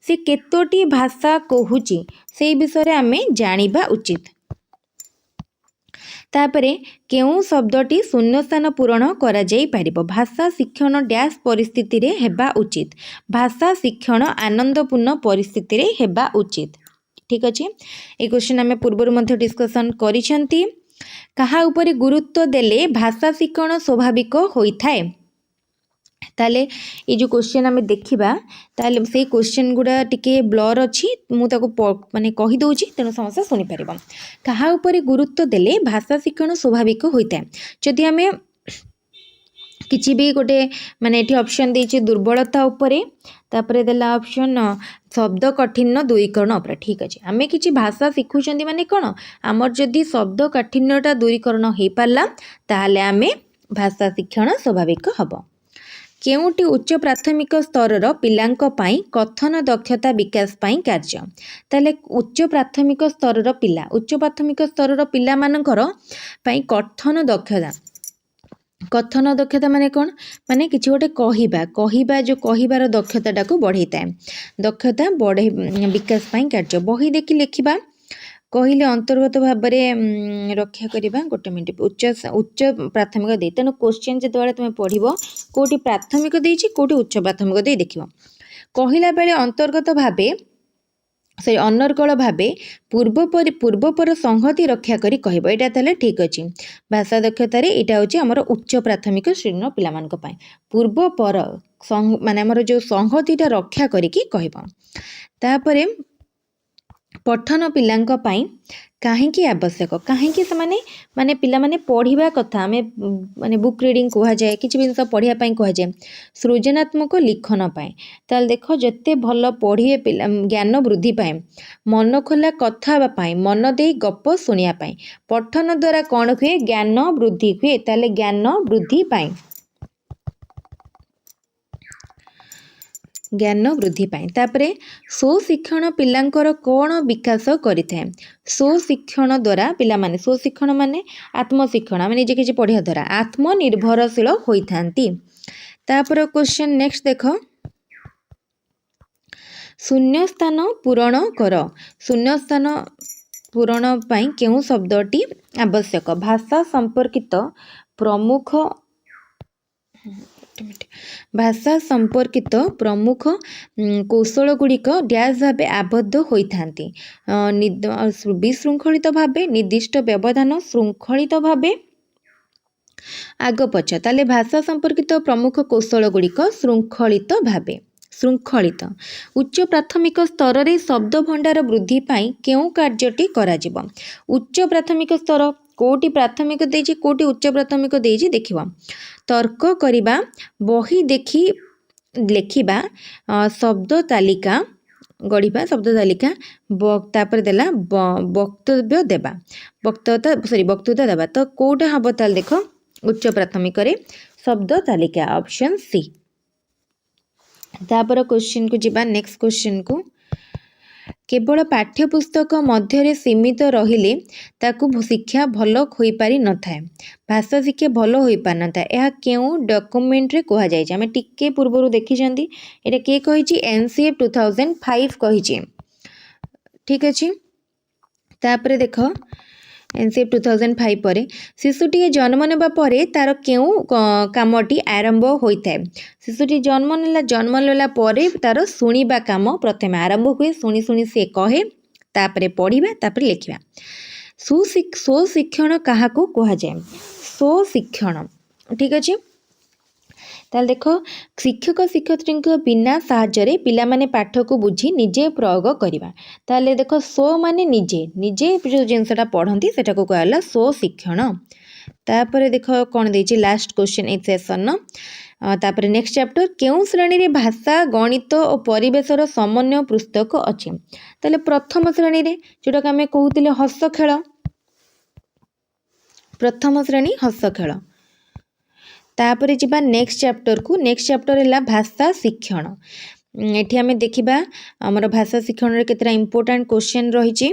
ସେ କେତୋଟି ଭାଷା କହୁଛି ସେଇ ବିଷୟରେ ଆମେ ଜାଣିବା ଉଚିତ। ତାପରେ କେଉଁ ଶବ୍ଦଟି ଶୂନ୍ୟସ୍ଥାନ ପୂରଣ କରାଯାଇପାରିବ? ଭାଷା ଶିକ୍ଷଣ ଡ୍ୟାସ୍ ପରିସ୍ଥିତିରେ ହେବା ଉଚିତ? ଭାଷା ଶିକ୍ଷଣ ଆନନ୍ଦପୂର୍ଣ୍ଣ ପରିସ୍ଥିତିରେ ହେବା ଉଚିତ। ଠିକ୍ ଅଛି, এই କ୍ୱେଶ୍ଚନ୍ ଆମେ ପୂର୍ବରୁ ମଧ୍ୟ ଡିସ୍କସନ୍ କରିଛନ୍ତି। କାହା ଉପରେ ଗୁରୁତ୍ୱ ଦେଲେ ଭାଷା ଶିକ୍ଷଣ ସ୍ୱାଭାବିକ ହୋଇଥାଏ? ତାହେଲେ এই ଯେଉଁ କ୍ୱେଶ୍ଚନ୍ ଆମେ ଦେଖିବା ତାହେଲେ ସେଇ କ୍ୱେଶ୍ଚନ୍ ଗୁଡ଼ା ଟିକେ ବ୍ଲର୍ ଅଛି, ମୁଁ ତାକୁ ମାନେ କହିଦେଉଛି, ତେଣୁ ସମସ୍ତେ ଶୁଣିପାରିବ। କାହା ଉପରେ ଗୁରୁତ୍ୱ ଦେଲେ ଭାଷା ଶିକ୍ଷଣ ସ୍ୱାଭାବିକ ହୋଇଥାଏ? ଯଦି ଆମେ କିଛି ବି ଗୋଟେ ମାନେ ଏଠି ଅପସନ୍ ଦେଇଛି ଦୁର୍ବଳତା ଉପରେ, ତାପରେ ଦେଲା ଅପସନ୍ ଶବ୍ଦ କାଠିନ୍ୟ ଦୂରୀକରଣ ଉପରେ। ଠିକ୍ ଅଛି, ଆମେ କିଛି ଭାଷା ଶିଖୁଛନ୍ତି ମାନେ କ'ଣ, ଆମର ଯଦି ଶବ୍ଦ କାଠିନ୍ୟଟା ଦୂରୀକରଣ ହୋଇପାରିଲା ତାହେଲେ ଆମେ ଭାଷା ଶିକ୍ଷଣ ସ୍ୱାଭାବିକ ହେବ। କେଉଁଟି ଉଚ୍ଚ ପ୍ରାଥମିକ ସ୍ତରର ପିଲାଙ୍କ ପାଇଁ କଥନ ଦକ୍ଷତା ବିକାଶ ପାଇଁ କାର୍ଯ୍ୟ? ତାହେଲେ ଉଚ୍ଚ ପ୍ରାଥମିକ ସ୍ତରର ପିଲା, ଉଚ୍ଚ ପ୍ରାଥମିକ ସ୍ତରର ପିଲାମାନଙ୍କର ପାଇଁ କଥନ ଦକ୍ଷତା ମାନେ କ'ଣ, ମାନେ କିଛି ଗୋଟେ କହିବା ଯେଉଁ କହିବାର ଦକ୍ଷତାଟାକୁ ବଢ଼େଇଥାଏ। ଦକ୍ଷତା ବିକାଶ ପାଇଁ କାର୍ଯ୍ୟ। ବହି ଦେଖି ଲେଖିବା କହିଲେ ଅନ୍ତର୍ଗତ ଭାବରେ ରକ୍ଷା କରିବା। ଗୋଟେ ମିନିଟ୍, ଉଚ୍ଚ ପ୍ରାଥମିକ ଦେଇ, ତେଣୁ କ୍ୱେଶ୍ଚନ୍ ଯେତେବେଳେ ତୁମେ ପଢ଼ିବ କେଉଁଠି ପ୍ରାଥମିକ ଦେଇଛି କେଉଁଠି ଉଚ୍ଚ ପ୍ରାଥମିକ ଦେଇ ଦେଖିବ। କହିଲା ବେଳେ ଅନର୍ଗଳ ଭାବେ ପୂର୍ବପର ସଂହତି ରକ୍ଷା କରି କହିବ। ଏଇଟା ତାହେଲେ ଠିକ୍ ଅଛି। ଭାଷା ଦକ୍ଷତାରେ ଏଇଟା ହେଉଛି ଆମର ଉଚ୍ଚ ପ୍ରାଥମିକ ଶ୍ରେଣୀର ପିଲାମାନଙ୍କ ପାଇଁ। ପୂର୍ବପର ମାନେ ଆମର ଯେଉଁ ସଂହତିଟା ରକ୍ଷା କରିକି କହିବ। ତାପରେ ପଠନ ପିଲାଙ୍କ ପାଇଁ କାହିଁକି ଆବଶ୍ୟକ? କାହିଁକି ସେମାନେ ମାନେ ପିଲାମାନେ ପଢ଼ିବା କଥା, ଆମେ ମାନେ ବୁକ୍ ରିଡ଼ିଂ କୁହାଯାଏ, କିଛି ଜିନିଷ ପଢ଼ିବା ପାଇଁ କୁହାଯାଏ। ସୃଜନାତ୍ମକ ଲିଖନ ପାଇଁ, ତାହେଲେ ଦେଖ ଯେତେ ଭଲ ପଢ଼ିବେ ପିଲା ଜ୍ଞାନ ବୃଦ୍ଧି ପାଏ। ମନ ଖୋଲା କଥା ହେବା ପାଇଁ, ମନ ଦେଇ ଗପ ଶୁଣିବା ପାଇଁ। ପଠନ ଦ୍ୱାରା କ'ଣ ହୁଏ? ଜ୍ଞାନ ବୃଦ୍ଧି ହୁଏ। ତାହେଲେ ଜ୍ଞାନ ବୃଦ୍ଧି ପାଇଁ, ଜ୍ଞାନ ବୃଦ୍ଧି ପାଇଁ। ତାପରେ ସ୍ୱଶିକ୍ଷଣ ପିଲାଙ୍କର କ'ଣ ବିକାଶ କରିଥାଏ? ସ୍ୱଶିକ୍ଷଣ ଦ୍ୱାରା ପିଲାମାନେ, ସ୍ୱଶିକ୍ଷଣ ମାନେ ଆତ୍ମଶିକ୍ଷଣ, ଆମେ ନିଜେ କିଛି ପଢ଼ିବା ଦ୍ୱାରା ଆତ୍ମନିର୍ଭରଶୀଳ ହୋଇଥାନ୍ତି। ତାପରେ କ୍ୱେଶ୍ଚନ୍ ନେକ୍ସଟ ଦେଖ, ଶୂନ୍ୟସ୍ଥାନ ପୂରଣ କର। ଶୂନ୍ୟସ୍ଥାନ ପୂରଣ ପାଇଁ କେଉଁ ଶବ୍ଦଟି ଆବଶ୍ୟକ? ଭାଷା ସମ୍ପର୍କିତ ପ୍ରମୁଖ କୌଶଳ ଗୁଡ଼ିକ ଡ୍ୟାସ୍ ଭାବେ ଆବଦ୍ଧ ହୋଇଥାନ୍ତି। ବିଶୃଙ୍ଖଳିତ ଭାବେ, ନିର୍ଦ୍ଦିଷ୍ଟ ବ୍ୟବଧାନ, ଶୃଙ୍ଖଳିତ ଭାବେ, ଆଗପଛ। ତାହେଲେ ଭାଷା ସମ୍ପର୍କିତ ପ୍ରମୁଖ କୌଶଳ ଗୁଡ଼ିକ ଶୃଙ୍ଖଳିତ ଭାବେ। ଉଚ୍ଚ ପ୍ରାଥମିକ ସ୍ତରରେ ଶବ୍ଦ ଭଣ୍ଡାର ବୃଦ୍ଧି ପାଇଁ କେଉଁ କାର୍ଯ୍ୟଟି କରାଯିବ? ଉଚ୍ଚ ପ୍ରାଥମିକ ସ୍ତର କେଉଁଠି ପ୍ରାଥମିକ ଦେଇଛି କେଉଁଠି ଉଚ୍ଚ ପ୍ରାଥମିକ ଦେଇଛି ଦେଖିବ। ତର୍କ କରିବା, ବହି ଦେଖି ଲେଖିବା, ଶବ୍ଦ ତାଲିକା ଗଢ଼ିବା, ତାପରେ ଦେଲା ବକ୍ତବ୍ୟ ଦେବା। ତ କେଉଁଟା ହେବ? ତାହେଲେ ଦେଖ ଉଚ୍ଚ ପ୍ରାଥମିକରେ ଶବ୍ଦ ତାଲିକା, ଅପସନ୍ ସି। ତାପରେ କ୍ୱେଶ୍ଚନ୍କୁ ଯିବା, ନେକ୍ସଟ କ୍ୱେଶ୍ଚନ୍କୁ। କେବଳ ପାଠ୍ୟପୁସ୍ତକ ମଧ୍ୟରେ ସୀମିତ ରହିଲେ ତାକୁ ଶିକ୍ଷା ଭଲ ହୋଇପାରିନଥାଏ। ଭାଷା ଶିକ୍ଷା ଭଲ ହୋଇପାରିନଥାଏ। ଏହା କେଉଁ ଡକ୍ୟୁମେଣ୍ଟରେ କୁହାଯାଇଛି? ଆମେ ଟିକେ ପୂର୍ବରୁ ଦେଖିଛନ୍ତି। ଏଇଟା କିଏ କହିଛି? NCF 2005 କହିଛି। ଠିକ୍ ଅଛି। ତାପରେ ଦେଖ NCF 2005 ପରେ ଶିଶୁଟିଏ ଜନ୍ମ ନେବା ପରେ ତାର କେଉଁ କାମଟି ଆରମ୍ଭ ହୋଇଥାଏ? ଶିଶୁଟି ଜନ୍ମ ନେଲା ପରେ ତାର ଶୁଣିବା କାମ ପ୍ରଥମେ ଆରମ୍ଭ ହୁଏ। ଶୁଣି ସେ କହେ, ତାପରେ ପଢ଼ିବା, ତାପରେ ଲେଖିବା। ସ୍ୱଶିକ୍ଷଣ କାହାକୁ କୁହାଯାଏ? ସ୍ୱଶିକ୍ଷଣ। ଠିକ୍ ଅଛି। ତାହେଲେ ଦେଖ ଶିକ୍ଷକ ଶିକ୍ଷୟିତ୍ରୀଙ୍କ ବିନା ସାହାଯ୍ୟରେ ପିଲାମାନେ ପାଠକୁ ବୁଝି ନିଜେ ପ୍ରୟୋଗ କରିବା। ତାହେଲେ ଦେଖ ମାନେ ନିଜେ ଯେଉଁ ଜିନିଷଟା ପଢ଼ନ୍ତି ସେଟାକୁ କୁହାଗଲା ସ୍ୱଶିକ୍ଷଣ। ତାପରେ ଦେଖ କ'ଣ ଦେଇଛି ଲାଷ୍ଟ କ୍ୱେଶ୍ଚନ୍ ଏଇ ସେସନ୍ର। ତାପରେ ନେକ୍ସଟ ଚାପ୍ଟର, କେଉଁ ଶ୍ରେଣୀରେ ଭାଷା, ଗଣିତ ଓ ପରିବେଶର ସମନ୍ୱୟ ପୁସ୍ତକ ଅଛି? ତାହେଲେ ପ୍ରଥମ ଶ୍ରେଣୀରେ, ଯେଉଁଟାକୁ ଆମେ କହୁଥିଲେ ହସ ଖେଳ, ପ୍ରଥମ ଶ୍ରେଣୀ ହସ ଖେଳ। ତାପରେ ଯିବା ନେକ୍ସଟ ଚାପ୍ଟରକୁ। ନେକ୍ସଟ ଚାପ୍ଟର ହେଲା ଭାଷା ଶିକ୍ଷଣ। ଏଠି ଆମେ ଦେଖିବା ଆମର ଭାଷା ଶିକ୍ଷଣରେ କେତେଟା ଇମ୍ପୋର୍ଟାଣ୍ଟ କ୍ୱେଶ୍ଚନ୍ ରହିଛି।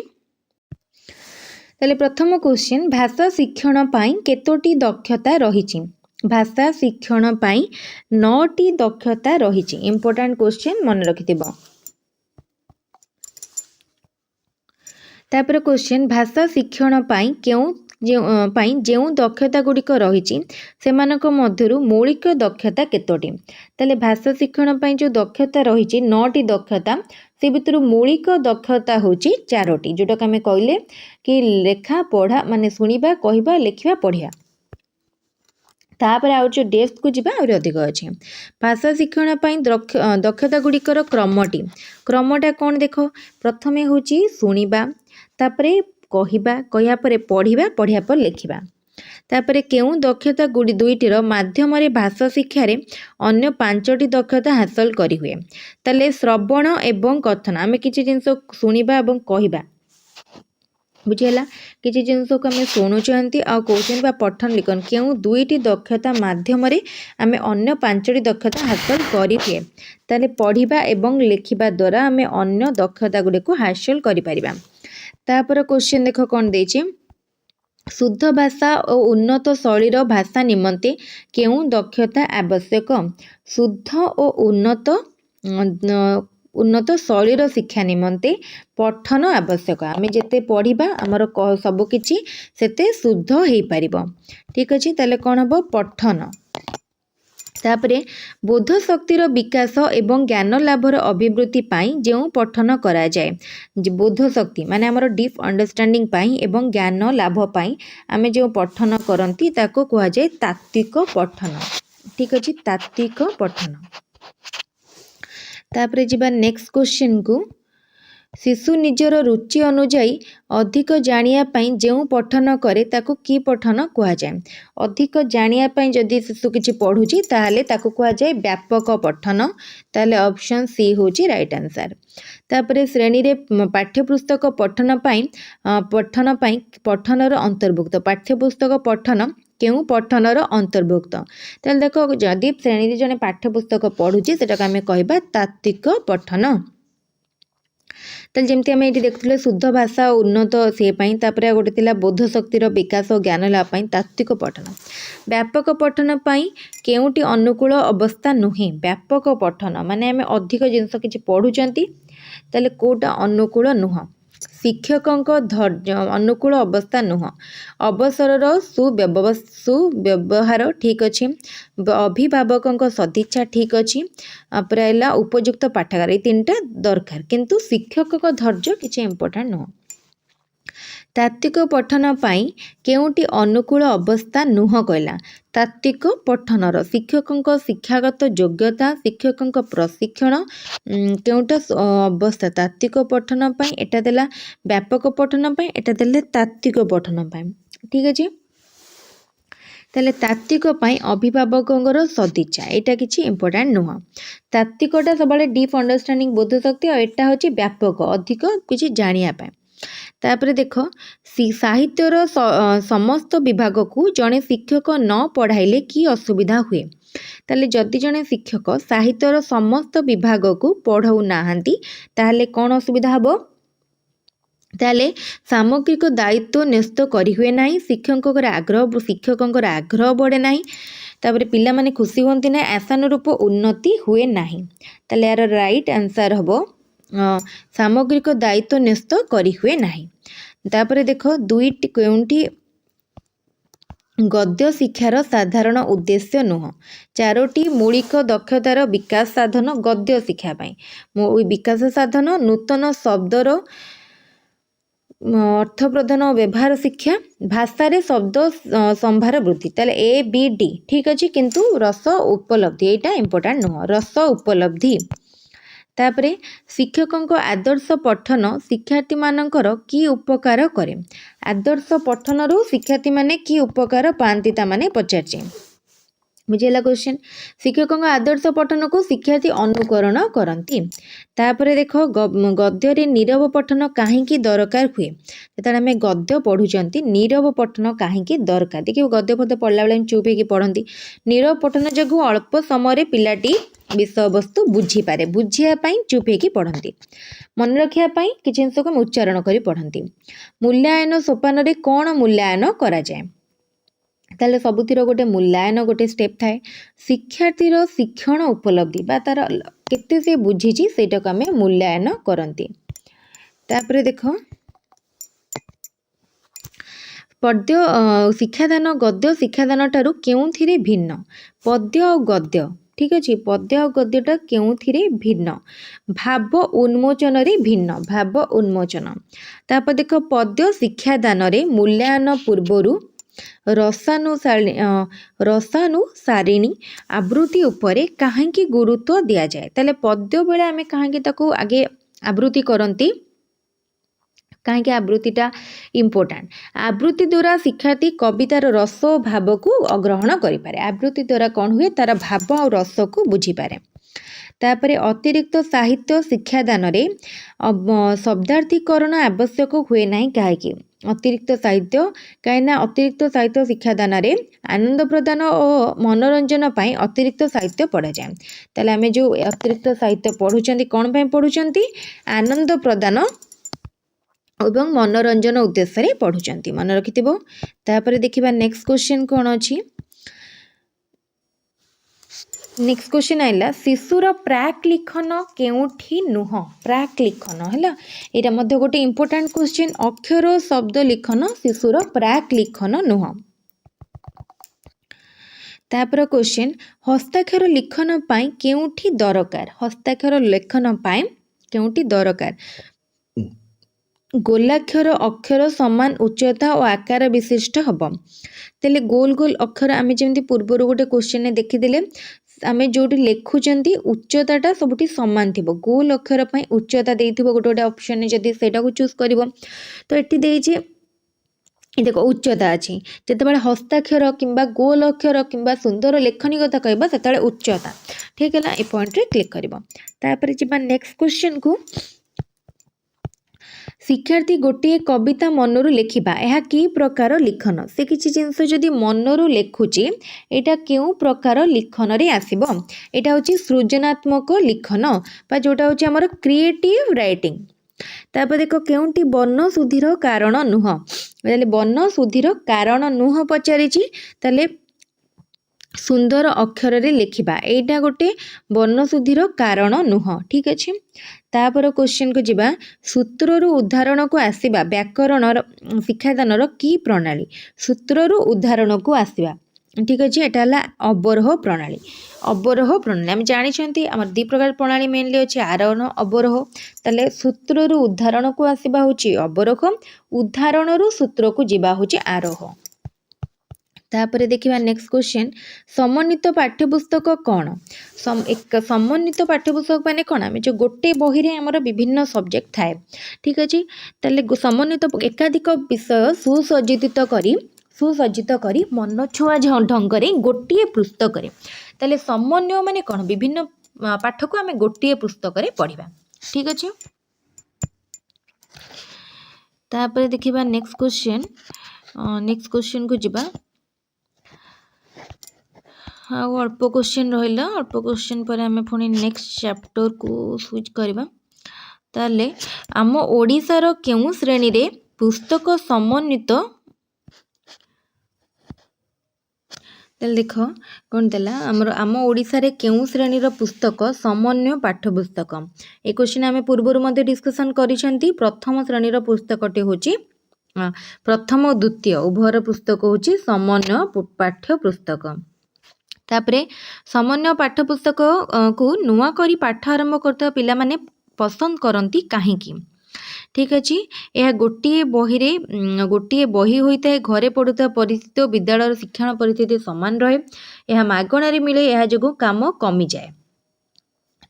ताले प्रथम क्वेश्चन भाषा शिक्षण पाई केतोटी दक्षता रही भाषा शिक्षण पाई 9टी दक्षता रही इंपोर्टेंट क्वेश्चन मन रखिथिबो। तापर क्वेश्चन भाषा शिक्षण पाई जो दक्षता गुड़िक रही मौलिक दक्षता केतोटी ताले भाषा शिक्षण पाई जो दक्षता रही 9टी दक्षता से भितर मौलिक दक्षता होची 4टी जोटा आम कहले कि लेखा पढ़ा माने शुणा कहवा लेखा पढ़िया। तापर आउ जो डेप्थ को जीवा और अधिक अच्छे भाषा शिक्षण पाई दक्षता गुड़िकर क्रमटा कौन देख प्रथमे हूँ शुणा तापरे कहवा पर पढ़ा पढ़िया पर लिखा तापरे केउ दक्षता दुईटीर माध्यम भाषा शिक्षार अन्य 5टी दक्षता हासिल करी हुए ताले श्रवण एवं कथन आम किसी जिनस शुणा एवं कहवा बुझीगला किसी जिनस को आम शुणुंट आ कौन बा पठन लिखन केउ दुईटी दक्षता माध्यम आम अन्य 5टी दक्षता हासिल करी हुए ताले पढ़ा एवं लिखा द्वारा आम अन्य दक्षता गुड़ी को हासिल करिपरिबा। तापर क्वेश्चन देख कौन देछि शुद्ध भाषा और उन्नत शैलीर भाषा निमंते केउ दक्षता आवश्यक शुद्ध और उन्नत शैलीर शिक्षा निमंते पठन आवश्यक आम जिते पढ़ा आमर सबकि सेते शुद्ध हो पारिबो। ठीक अच्छे ताले कौन हम पठन तापरे बोध शक्तिर विकास एवं ज्ञान लाभर अभिवृद्धि पाई जो पठन करा जाए बोध शक्ति माने हमर डीप अंडरस्टैंडिंग पाई एवं ज्ञान लाभ पाई आमे जो पठन करंती ताको कहा जाए तात्विक पठन। ठीक अच्छे तात्विक पठन। तापरे जिबा नेक्स्ट क्वेश्चन को शिशु निजर रुचि अनुजाई अधिक जानिया पाई जो पठन करे ताको की पठन कहा जाए अधिक जानिया पाई जदि शिशु किछि पढ़ुची ताहले ताको कहा जाए व्यापक पठन ताहले ऑप्शन सी होची राइट आंसर। तापरे श्रेणी रे पाठ्यपुस्तक पठन पाई पठनर अंतर्भुक्त पाठ्यपुस्तक पठन केउ पठनर अंतर्भुक्त ताहले देखो जदि श्रेणी रे जने पाठ्यपुस्तक पढ़ुची सेटा आमे कहबा तात्विक पठन। ताले जमती आम ये देखुले शुद्ध भाषा और उन्नत सी तापर गोटे थिला बोध शक्तिर विकास और ज्ञान लाभ तात्विक पठन। व्यापक पठन पाई केउटी अनुकूल अवस्था नुहे व्यापक पठन माने आम अधिक जिनस किछि पढ़ुचंती ताले कोटा अनुकूल नुह शिक्षकों धैर्य अनुकूल अवस्था नुह अवसर सुव्यवहार ठीक अच्छे अभिभावकों सदिच्छा ठीक अच्छी प्राय उपयुक्त पाठागार ये 3टा दरकार किंतु शिक्षक धैर्य किसी इम्पोर्टेंट नुह। तात्विक पठन पाई केउटी अनुकूल अवस्था नुह कहला तात्विक पठनर शिक्षकों शिक्षागत योग्यता शिक्षकों प्रशिक्षण केउटा अवस्था तात्विक पठन पाई एटा देला व्यापक पठन पाई एटा देले तात्विक पठन पाई। ठीक अच्छे ताले तात्विक पाई अभिभावकों सदिच्छा यहाँ किसी इम्पोर्टेंट नुह तात्विकटा सब डीप अंडरस्टैंडिंग बोध शक्ति और एटा होची व्यापक अधिक किसी जानिया पाई। तापरे देख साहित्यर समस्त विभाग को जड़े शिक्षक न पढ़ाइले कि असुविधा हुए ताले जदि जड़े शिक्षक साहित्यर समस्त विभाग को पढ़ाऊ नाहांती ताहले कौन असुविधा हबो ताले सामग्रिक दायित्व न्यस्त करी हुए नाही शिक्षकों आग्रह बढ़े नाही तापरे पिला माने खुशी होती ना आशानुरूप उन्नति हुए नाही ताले यार राइट आंसर हबो सामग्रिक दायित्व न्यस्त करी हुए नाही। तापरे देख दुईटी केउंटी गद्य शिक्षार साधारण उद्देश्य नुह 4टी मौलिक दक्षतार विकास साधन गद्य शिक्षा पाई विकास साधन नूतन शब्दर अर्थ प्रदान और व्यवहार शिक्षा भाषा रे शब्द संभार वृद्धि ताले ABD ठीक अच्छे किंतु रस उपलब्धि यहाँ इम्पोर्टेंट नुह रस उपलब्धि। तापरे शिक्षकों आदर्श पठन शिक्षार्थी मानकर की उपकार करे आदर्श पठन शिक्षार्थी माने की उपकार पाती ताने पचारे बुझेगा क्वेश्चन शिक्षक आदर्श पठन को शिक्षार्थी अनुकरण करती तापर देख गद्य नीरव पठन कहीं दरकार हुए जो आम गद्य पढ़ुंट नीरव पठन कहीं दरकार देखिए गद्य पद्य पढ़ला बेले चुप हो पढ़ती नीरव पठन जो अल्प समय पिलाटी विषय वस्तु बुझीपे बुझापी चुप हो पढ़ती मन रखापी किसी जिनस को उच्चारण कर पढ़ती मूल्यांकन सोपान कौन मूल्यांकन करा जाए ताले सबुतिर गोटे मूल्यांकन गोटे स्टेप थाए शिक्षार्थीर शिक्षण उपलब्धि बा तार केते से बुझीची सेटा को आमे मूल्यांकन करंती तापरे देख पद्य शिक्षादान गद्य शिक्षादान ठारू केउथिरे भिन्न पद्य और गद्य ठीक अच्छे पद्य और गद्यटा केउथिरे भिन्न भाव उन्मोचन रे भिन्न भाव उन्मोचन तापर देख पद्य शिक्षादान रे मूल्यांकन पूर्वरु रसानुसारिणी आवृत्ति उपरे कहीं गुरुत्व दि जाए ताले पद्य बेले आमे कहीं ताकू आगे आवृत्ति करती कहीं आवृत्तिटा इम्पोर्टाट आवृत्ति द्वारा शिक्षार्थी कवितार रस और भाव को ग्रहण करें आवृत्ति द्वारा कौन हुए तार भाव और रस को बुझीपे तापर अतिरिक्त साहित्य शिक्षादान रे शब्दार्थीकरण आवश्यक हुए ना कहीं अतिरिक्त साहित्य कहीं अतिरिक्त साहित्य शिक्षादान रे आनंद प्रदान और मनोरंजन पाई अतिरिक्त साहित्य पढ़ा जाए ताले आमे जो अतिरिक्त साहित्य पढ़ुचंती कौन पाई पढ़ुचंती आनंद प्रदान एवं मनोरंजन उद्देश्य रे पढ़ुचंती मन रखिथिबो तापर देखिबा नेक्स्ट क्वेश्चन कौन अछि नेक्स्ट क्वेश्चन आइला शिशुर प्राक लिखन केउठी नुह प्राक लिखन हैला एटा मध्ये गोटे इंपोर्टेंट क्वेश्चन अक्षर और शब्द लिखन शिशुर प्राक लिखन नुह तापर क्वेश्चन हस्ताक्षर लिखन पाई केउठी दरकार हस्ताक्षर लेखन पाई केउठी दरकार गोलाक्षर अक्षर समान उच्चता और आकार विशिष्ट हम तेले गोल गोल अक्षर आमे जेमती पूर्वर गोटे क्वेश्चन ने देखिदेले आमे जोटी लेखुचंती उच्चताटा सबुठी समान थिबो गोल अक्षर पई उच्चता देइथिबो गोटे गोटे ऑप्शन ने जदी सेटा को चूज करिवो तो एठी देइछे देखो उच्चता अच्छी जिते हस्ताक्षर किंबा गोल अक्षर किंबा सुंदर लेखनी कथा कहबा सेते उच्चता ठीक है ना ए पॉइंट रे क्लिक करिवो तापर जिबा नेक्स्ट क्वेश्चन को शिक्षार्थी गोटे कविता मनरू लेखिबा यह कि प्रकार लिखन से किसी जिनस जदि मनरू लेखुची एटा केउ प्रकार लिखन रे आसीबो एटा होची सृजनात्मक लिखन बा जोटा होची हमर क्रिएटिव राइटिंग तापर देखो केउंटी वर्ण शुद्धिर कारण नुह ताले वर्ण शुद्धिर कारण नुह पचारिची ताले सुंदर अक्षर रे लिखिबा एटा गोटे वर्ण शुद्धिर कारण नुह ठीक अच्छे तापर क्वेश्चन को जिबा सूत्ररु उदाहरण को आसीबा व्याकरण शिक्षादान की प्रणाली सूत्ररु उदाहरण को आसीबा ठीक अच्छे एटा हला अवरोह प्रणाली आम जानी आम दी प्रकार प्रणाली मेनली अच्छे आरोहण अवरोह ताले सूत्ररु उदाहरण को आसीबा होची अवरोह उदाहरण रु सूत्र को जिबा होची आरोह तापर देखिबा नेक्स्ट क्वेश्चन समन्वित पाठ्यपुस्तक कौन समन्वित पाठ्यपुस्तक माने कौन आम जो गोटे बही रे हमर विभिन्न सब्जेक्ट थाए ठीक अच्छे ताले समन्वित एकाधिक विषय सुसज्जित करी मन छुआ ढंग से गोटे पुस्तक ताले समन्वय माने कौन विभिन्न पाठ को आम गोटे पुस्तक पढ़ा ठीक अच्छे तापर देखिबा नेक्स्ट क्वेश्चन को जिबा हाँ अल्प क्वेश्चन रहा अल्प क्वेश्चन पर आम पुणी नेक्स्ट चैप्टर को स्विच करवा ताले आम ओडिशार केउ श्रेणी रे पुस्तक समन्वित देख कौन देला आम ओडिशार केउ श्रेणी पुस्तक समन्वय पाठ्यपुस्तक ए क्वेश्चन आम पूर्व डिस्कसन करिसेंती प्रथम श्रेणी पुस्तकटे होची प्रथम और द्वितीय उभयर पुस्तक होची समन्वय पाठ्यपुस्तक तापरे समन्वय पाठ्यपुस्तक को नुआ करी पाठ आरंभ करता पिला माने पसंद करती कहीं ठीक अच्छे यह गोटे बही होता है घरे पढ़ुता परिस्थिति और विद्यालय शिक्षण परिस्थिति समान रहे यह मागणारे मिले यह जो काम कमी जाए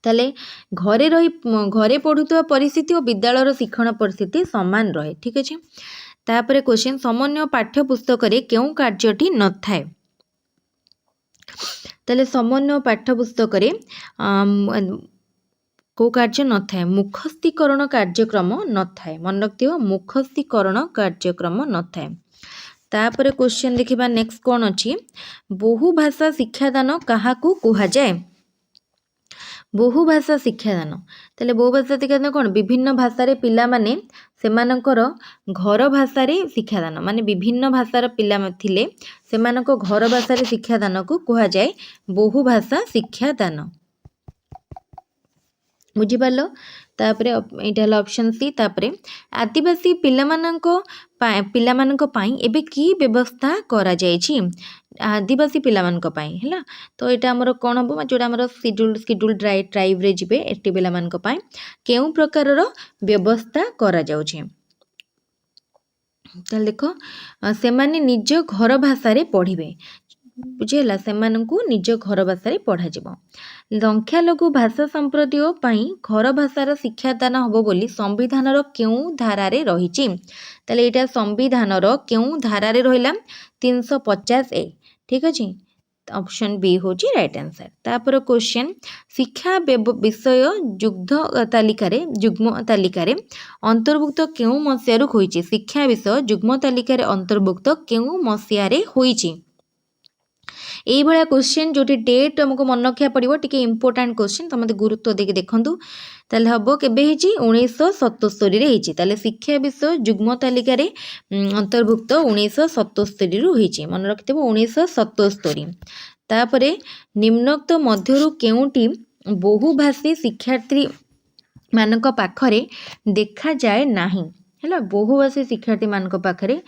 ताले घरे पढ़ुता परिस्थिति और विद्यालय शिक्षण परिस्थिति समान रहे ठीक अच्छे तापर क्वेश्चन समन्वय पाठ्यपुस्तक रे केउ कार्यटी न थाए ताले समन्वय पाठ्यपुस्तक को कार्य न थाए मुखस्थीकरण कार्यक्रम न थाए मन रखिथिबो मुखस्थीकरण कार्यक्रम न थाए। तापर क्वेश्चन देखिबा नेक्स्ट कोन अछि बहुभाषा शिक्षादान काहाकू कुहा जाए। बहुभाषा शिक्षादान ताले बहुभाषा शिक्षादान कोन विभिन्न भाषा रे पिला माने सेमानकर घर भाषा रे शिक्षादान माने विभिन्न भाषार पिला थिले सेमानको घर भाषा रे शिक्षादान को कुहा जाए बहुभाषा शिक्षादान। बुझिपाल तापरे एटा हला ऑप्शन सी। तापरे आदिवासी पिलामाननको पाई एबे की व्यवस्था करा जायछि आदिवासी पिलामाननको पाई हैला। तो एटा हमर कोन हबो जोडा हमर शेड्यूल ट्राइब रे जिबे एटी पिलामाननको पाई केउ प्रकारर व्यवस्था करा जाउछि। ताल देखो सेमाने निज घर भाषा रे पढ़िबे बुझेला सेमानंकु निज घर भाषा रे पढ़ा जिवो। संख्यालघु भाषा संप्रदाय पाई घर भाषार शिक्षादान हबो बोली संविधानर केउ धारा रे रहिछि ताले एटा संविधानर केउ धारा रे रहिला 350 ए ठीक अछि ऑप्शन बी होची राइट आंसर। तापर क्वेश्चन शिक्षा विषय जुग्म तालिका रे अंतर्भुक्त केउ मसिया रो होईछि शिक्षा विषय जुग्म तालिका रे अंतर्भुक्त केउ मसिया रे होईछि। एई भलिया क्वेश्चन जोटी डेट हमको मन रखिया पड़िबो टिके इंपोर्टेंट क्वेश्चन तमते गुरुत्व देके देखंतु ताले हबो केबे हिची 1977 रे हिची ताले शिक्षा विषय जुग्म तालिका रे अंतर्भुक्त 1977 रु हिची मन रखितबो 1977। तापरे निम्नोक्त मध्यरु केउटी बहुभाषी शिक्षार्थी मानक पाखरे देखा जाए नाही हैला बहुभाषी शिक्षार्थी मानक पाखरे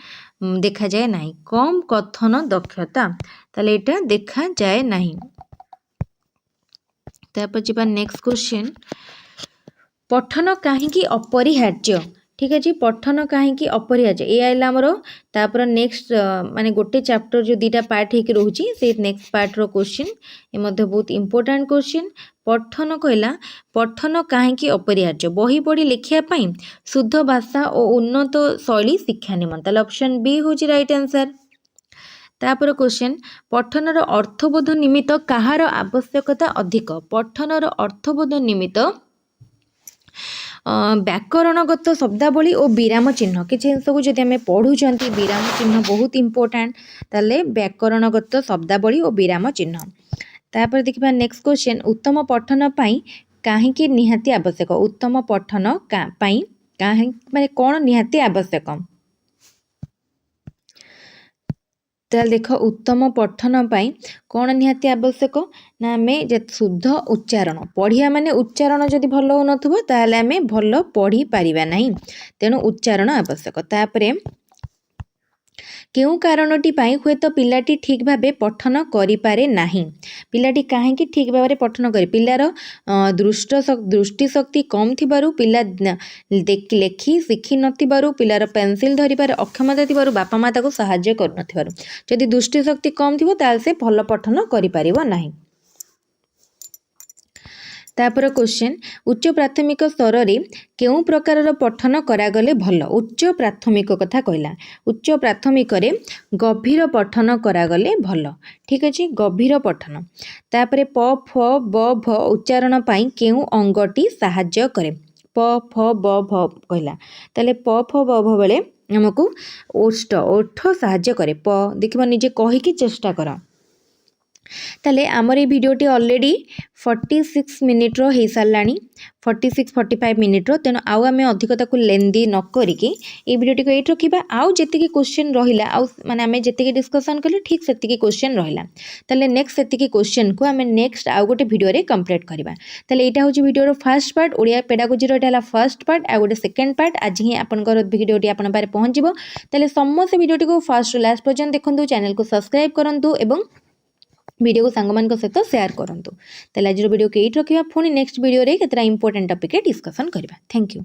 देखा जाए नाही कम कथन दक्षता ताले एटा देखा जाए नाही। तापर जिबा नेक्स्ट क्वेश्चन पठन काहेकि अपरिहार्य ठीक अछि पठन काहेकि अपरिहार्य ए आइला हमरो तापर नेक्स्ट माने गोटे चैप्टर जो दीटा पार्ट हेकि रहउची से नेक्स्ट पार्ट रो क्वेश्चन ए मध्ये बहुत इंपोर्टेंट क्वेश्चन पठन कहला पठन काहेकि अपरिहार्य बही पढ़ी लिखिया पई शुद्ध भाषा और उन्नत शैली शिक्षा निमंत ऑप्शन बी होची राइट आंसर। तापर क्वेश्चन पठनर अर्थबोध निमित्त काहार आवश्यकता अधिक पठनर अर्थबोध निमित्त व्याकरणगत शब्दावली और विराम चिन्ह किछि सब जदि आमे पढुचंती विराम चिन्ह बहुत इंपोर्टेंट ताले व्याकरणगत शब्दावली और विराम चिन्ह। तापर देखिबा नेक्स्ट क्वेश्चन उत्तम पठन पाई काहेकि निहाती आवश्यक उत्तम पठन पाई काहे माने कोन निहाती आवश्यक ताल देख उत्तम पठन पाई कोन निहाती आवश्यक ना आमे जे शुद्ध उच्चारण पढ़िया माने उच्चारण जदि भलो हो नथबो ताले आमे भलो पढ़ी परिबा नाही तेनु उच्चारण आवश्यक। तापरे केउ कारणटी पाई हुए तो पिलाटी ठीक भाबे पठन करि पारे नाही पिलाटी काहेकि ठीक भाबे पठन करि पिलार दृष्टि शक्ति कम थिबारु पिला लेखि शिखि नथिबारु पिलार पेंसिल धरि पारे अक्षमता थिबारु बापा माता को सहाय्य कर नथिबारु जदि दृष्टि शक्ति कम थिबो ताल से भलो पठन करि पारिबो नाही। तापर क्वेश्चन उच्च प्राथमिक स्तर रे केउ प्रकार पठन करागले भल उच्च प्राथमिक कथा कहला उच्च प्राथमिक रे गभीर पठन करागले भल ठीक अछि गभीर पठन। तापर प फ ब भ उच्चारण पाई केउ अंगटी सहाय्य करे प फ ब भ कहला ताले प फ ब भ बेले हमकु ओठ सहाय्य करे प देखिबो निजे कहि कि चेष्टा करा ताले आमर ये वीडियोटी ऑलरेडी 46 मिनिट रो हे सारलानी 46-45 मिनिट रो तेनो आउ आमे अधिकता को लेंदी न करिके ए वीडियोटी को एट रखिबा आउ जेतिकी क्वेश्चन रहिला आउ माने आमे जेतिकी डिस्कशन करले ठीक सेतिकी क्वेश्चन रहिला ताले नेक्स्ट सेतिकी क्वेश्चन को आमे नेक्स्ट आउ गोटे वीडियो रे कंप्लीट करबा। ताले एटा होची video row first part Odia pedagogy रो एटा फर्स्ट पार्ट आ गोटे सेकंड पार्ट आज ही आपनकर वीडियोटी आपन पारे पहुंचीबो ताले समस्त वीडियोटी को फर्स्ट लास्ट पर्यंत देखंतु चैनल को सब्सक्राइब करंतु एवं वीडियो को सांगमान सहित शेयर करंतु। ताले आज वीडियो के एट रखिबा पुणी नेक्स्ट वीडियो रे केतरा इंपोर्टेंट टॉपिक डिस्कशन करबा। Thank you.